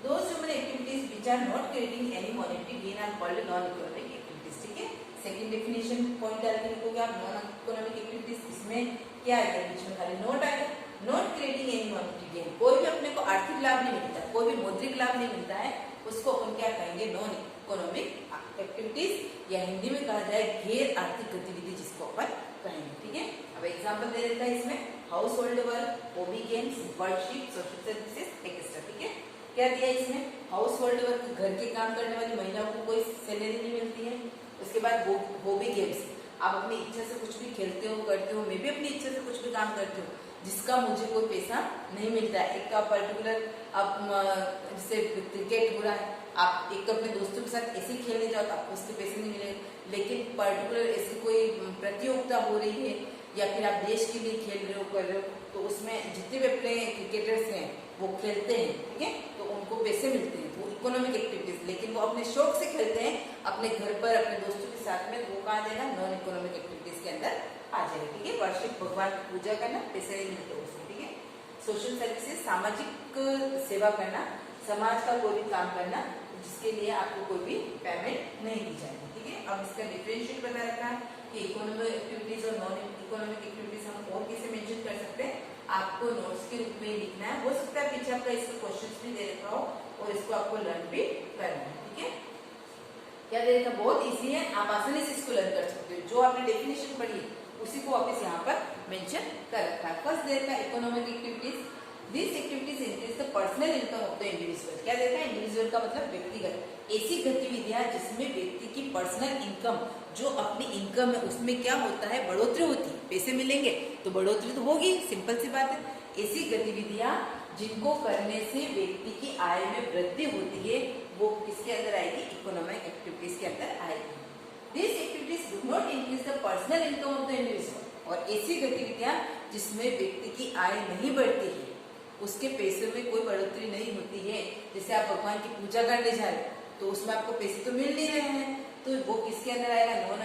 those human activities which are not creating any monetary gain are called non economic activities. ठीक है, सेकंड डेफिनेशन पॉइंट डाल के लिखोगे आप, नॉन इकोनॉमिक एक्टिविटीज। इसमें क्या आएगा? बीच में खाली नोट आएगा, not creating any monetary gain. कोई भी अपने को आर्थिक लाभ नहीं मिलता, कोई भी मौद्रिक लाभ नहीं मिलता है, उसको अपन क्या कहेंगे? नॉन इकोनॉमिक एक्टिविटीज, या हिंदी में कहा जाए गैर आर्थिक गतिविधि, जिसको अपन कहेंगे। ठीक है, अब एग्जाम्पल दे देता है इसमें, house hold work, hobby games, worksheet, social services etcetera. ठीक है, क्या दिया इसमें? हाउस होल्ड वर्क, घर के काम करने वाली महिलाओं को कोई सैलरी नहीं मिलती है। उसके बाद हॉबी गेम्स, आप अपनी इच्छा से कुछ भी खेलते हो, करते हो, मैं भी अपनी इच्छा से कुछ भी काम करती हूँ, जिसका मुझे कोई पैसा नहीं मिलता है। एक का पर्टिकुलर, आप जैसे क्रिकेट हो रहा है, आप एक तो अपने दोस्तों के साथ ऐसे ही खेलने जाओ तो आपको उसके पैसे नहीं मिले, लेकिन पर्टिकुलर ऐसी कोई प्रतियोगिता हो रही है, या फिर आप देश के लिए खेल रहे हो, कर रहे हो, तो उसमें जितने भी अपने क्रिकेटर्स हैं वो खेलते हैं। ठीक है, तो उनको पैसे मिलते हैं, वो इकोनॉमिक एक्टिविटीज। लेकिन वो अपने शौक से खेलते हैं, अपने घर पर अपने दोस्तों के साथ में, वो कहाँ जाएगा? नॉन इकोनॉमिक एक्टिविटीज के अंदर आ जाएगा। ठीक है, वर्शिप, भगवान की पूजा करना, पैसे नहीं मिलते उसमें। ठीक है, सोशल सर्विसेज, सामाजिक सेवा करना, समाज का कोई भी काम करना जिसके लिए आपको कोई भी पेमेंट नहीं दी जाएगी। ठीक है, अब इसका डिफरेंशिएट बता रखा है कि इकोनॉमिक एक्टिविटीज और नॉन इकोनॉमिक एक्टिविटीज हम और कैसे मेंशन कर सकते हैं, आपको नोट्स के रूप में लिखना है। हो सकता है पीछे आपका इसका क्वेश्चंस भी दे रखा हो और इसको आपको लर्न भी करना है। ठीक है, क्या दे रखा? बहुत इजी है, आप आसानी से इसको लर्न कर सकते हो। जो आपने डेफिनेशन पढ़ी उसी को वापस यहाँ पर मेंशन कर रखा है। फर्स्ट दे रखा है economic activities, this activities increase the personal income of the individual. क्या देखा है? इंडिविजुअल का मतलब व्यक्तिगत। ऐसी गतिविधियां जिसमें व्यक्ति की पर्सनल इनकम, जो अपनी इनकम है उसमें क्या होता है? बढ़ोतरी होती है। पैसे मिलेंगे तो बढ़ोतरी तो होगी, सिंपल सी बात है। ऐसी गतिविधियां जिनको करने से व्यक्ति की आय में वृद्धि होती है, वो किसके अंदर आएगी? इकोनॉमिक एक्टिविटीज के अंदर आएगी। These activities do not increase the personal income of the individual। और ऐसी गतिविधियां जिसमें व्यक्ति की आय नहीं बढ़ती है, उसके पैसे में कोई बढ़ोतरी नहीं होती है, जैसे आप भगवान की पूजा करने जा रहे हो तो उसमें आपको पैसे तो मिल नहीं रहे हैं, तो वो किसके अंदर आएगा? नॉन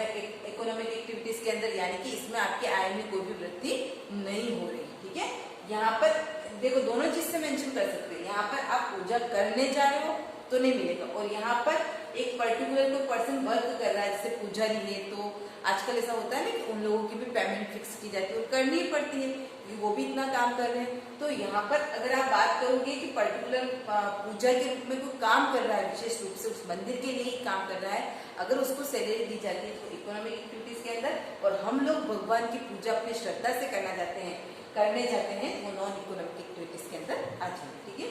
इकोनॉमिक एक्टिविटीज के अंदर, यानी कि इसमें आपकी आय में कोई भी वृद्धि नहीं हो रही। ठीक है, यहाँ पर देखो दोनों चीज से मेंशन कर सकते हैं। यहाँ पर आप पूजा करने जा रहे हो तो नहीं मिलेगा, और यहाँ पर एक पर्टिकुलर कोई पर्सन वर्क कर रहा है, जैसे पुजारी है, तो आजकल ऐसा होता है ना कि उन लोगों की भी पेमेंट फिक्स की जाती है और करनी पड़ती है क्योंकि वो भी इतना काम कर रहे हैं। तो यहाँ पर अगर आप बात करोगे कि पर्टिकुलर पूजा के रूप में कोई काम कर रहा है, विशेष रूप से उस मंदिर के लिए ही काम कर रहा है, अगर उसको सैलरी दी जाती है तो इकोनॉमिक एक्टिविटीज के अंदर, और हम लोग भगवान की पूजा अपनी श्रद्धा से करने जाते हैं वो नॉन इकोनॉमिक एक्टिविटीज के अंदर आ जाए। ठीक है,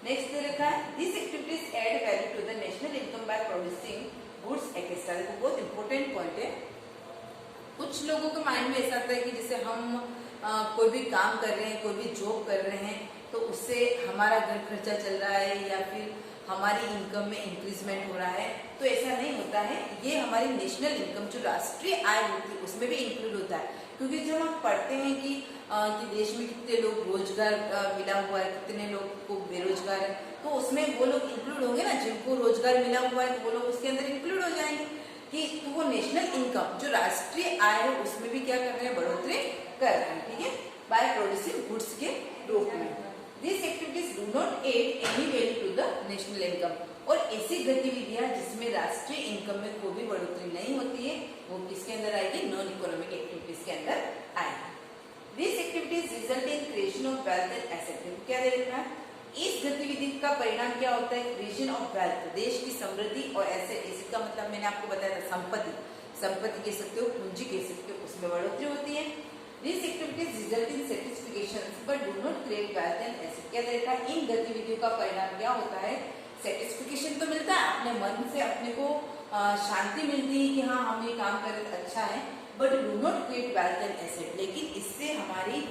नेक्स्ट दे रखा है this activities add value to the national income by producing goods etcetera. देखो बहुत इंपॉर्टेंट पॉइंट है। कुछ लोगों के माइंड में ऐसा आता है कि जैसे हम कोई भी काम कर रहे हैं, कोई भी जॉब कर रहे हैं, तो उससे हमारा घर खर्चा चल रहा है या फिर हमारी इनकम में इंक्रीजमेंट हो रहा है, तो ऐसा नहीं होता है। ये हमारी नेशनल इनकम जो राष्ट्रीय आय होती है उसमें भी इंक्लूड होता है, क्योंकि जब हम पढ़ते हैं कि देश में कितने लोग रोजगार मिला हुआ है, कितने लोग को बेरोजगार है, तो उसमें वो लोग इंक्लूड होंगे ना, जिनको रोजगार मिला हुआ है तो वो लोग उसके अंदर इंक्लूड हो जाएंगे कि तो वो नेशनल इनकम जो राष्ट्रीय आय है उसमें भी क्या कर रहे हैं? बढ़ोतरी कर रहे हैं। ठीक है, बाय प्रोड्यूसिंग गुड्स के रूप में। This activities do not add any value to the national income. और ऐसी गतिविधियां जिसमें राष्ट्रीय इनकम में कोई भी बढ़ोतरी नहीं होती है, वो किसके अंदर आएगी? नॉन इकोनॉमिक एक्टिविटीज के अंदर आएगी। This activities result in creation of wealth and asset. क्या देखना है? इस गतिविधि का परिणाम क्या होता है? क्रिएशन ऑफ वेल्थ, देश की समृद्धि, और एसेट का मतलब मैंने आपको बताया था संपत्ति कह सकते हो, पूंजी कह सकते हो, उसमें बढ़ोतरी होती है। These activities result in satisfaction but do not create wealth and asset। क्या देखा? इन गतिविधियों का परिणाम क्या होता है? सेटिस्फिकेशन तो मिलता है, अपने मन से अपने को शांति मिलती है कि हाँ हम ये काम कर रहे अच्छा है, but do not create wealth and asset. लेकिन इससे हमारी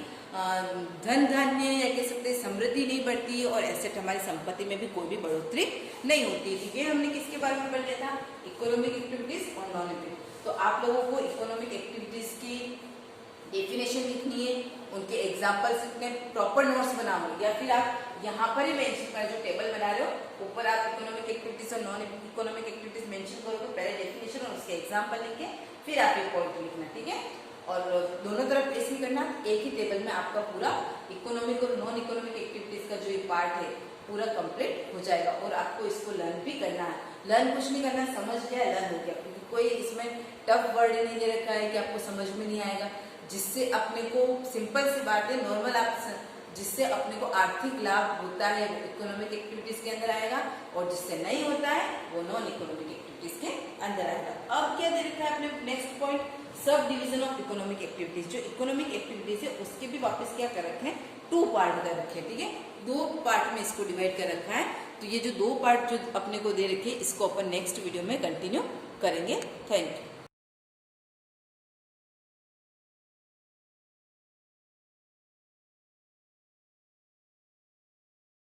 धन धान्य या कह सकते हैं समृद्धि नहीं बढ़ती है, और एसेट हमारी संपत्ति में भी कोई भी बढ़ोतरी नहीं होती है। ठीक है, हमने किसके बारे में पढ़ लिया था? इकोनॉमिक एक्टिविटीज और नॉन इकोनॉमिक। तो आप लोगों को इकोनॉमिक एक्टिविटीज की डेफिनेशन लिखनी है, उनके एग्जाम्पल्स लिखने, प्रॉपर नोट्स बनाओ, या फिर आप यहाँ पर ही मेंशन करें, जो टेबल बना रहे हो ऊपर आप इकोनॉमिक एक्टिविटीज और नॉन इकोनॉमिक एक्टिविटीज मेंशन करोगे, पहले डेफिनेशन और उसके एग्जाम्पल लिख के फिर आप एक पॉइंट लिखना। ठीक है, और दोनों तरफ ऐसे करना, एक ही टेबल में आपका पूरा इकोनॉमिक और नॉन इकोनॉमिक एक्टिविटीज का जो ये पार्ट है पूरा कंप्लीट हो जाएगा। और आपको इसको लर्न भी करना है। लर्न कुछ नहीं करना, समझ गया लर्न हो गया, क्योंकि कोई इसमें टफ वर्ड नहीं दे रखा है कि आपको समझ में नहीं आएगा। जिससे अपने को सिंपल सी बात है, नॉर्मल आप जिससे अपने को आर्थिक लाभ होता है वो इकोनॉमिक एक्टिविटीज के अंदर आएगा, और जिससे नहीं होता है वो नॉन इकोनॉमिक एक्टिविटीज के अंदर आएगा। अब क्या दे रखा है अपने next point? Sub division of economic activities. जो इकोनॉमिक एक्टिविटीज है उसके भी वापस क्या कर रखे हैं? 2 पार्ट कर रखे हैं। ठीक है, 2 पार्ट में इसको डिवाइड कर रखा है। तो ये जो 2 पार्ट जो अपने को दे रखे हैं, इसको अपन नेक्स्ट वीडियो में कंटिन्यू करेंगे। Thank you.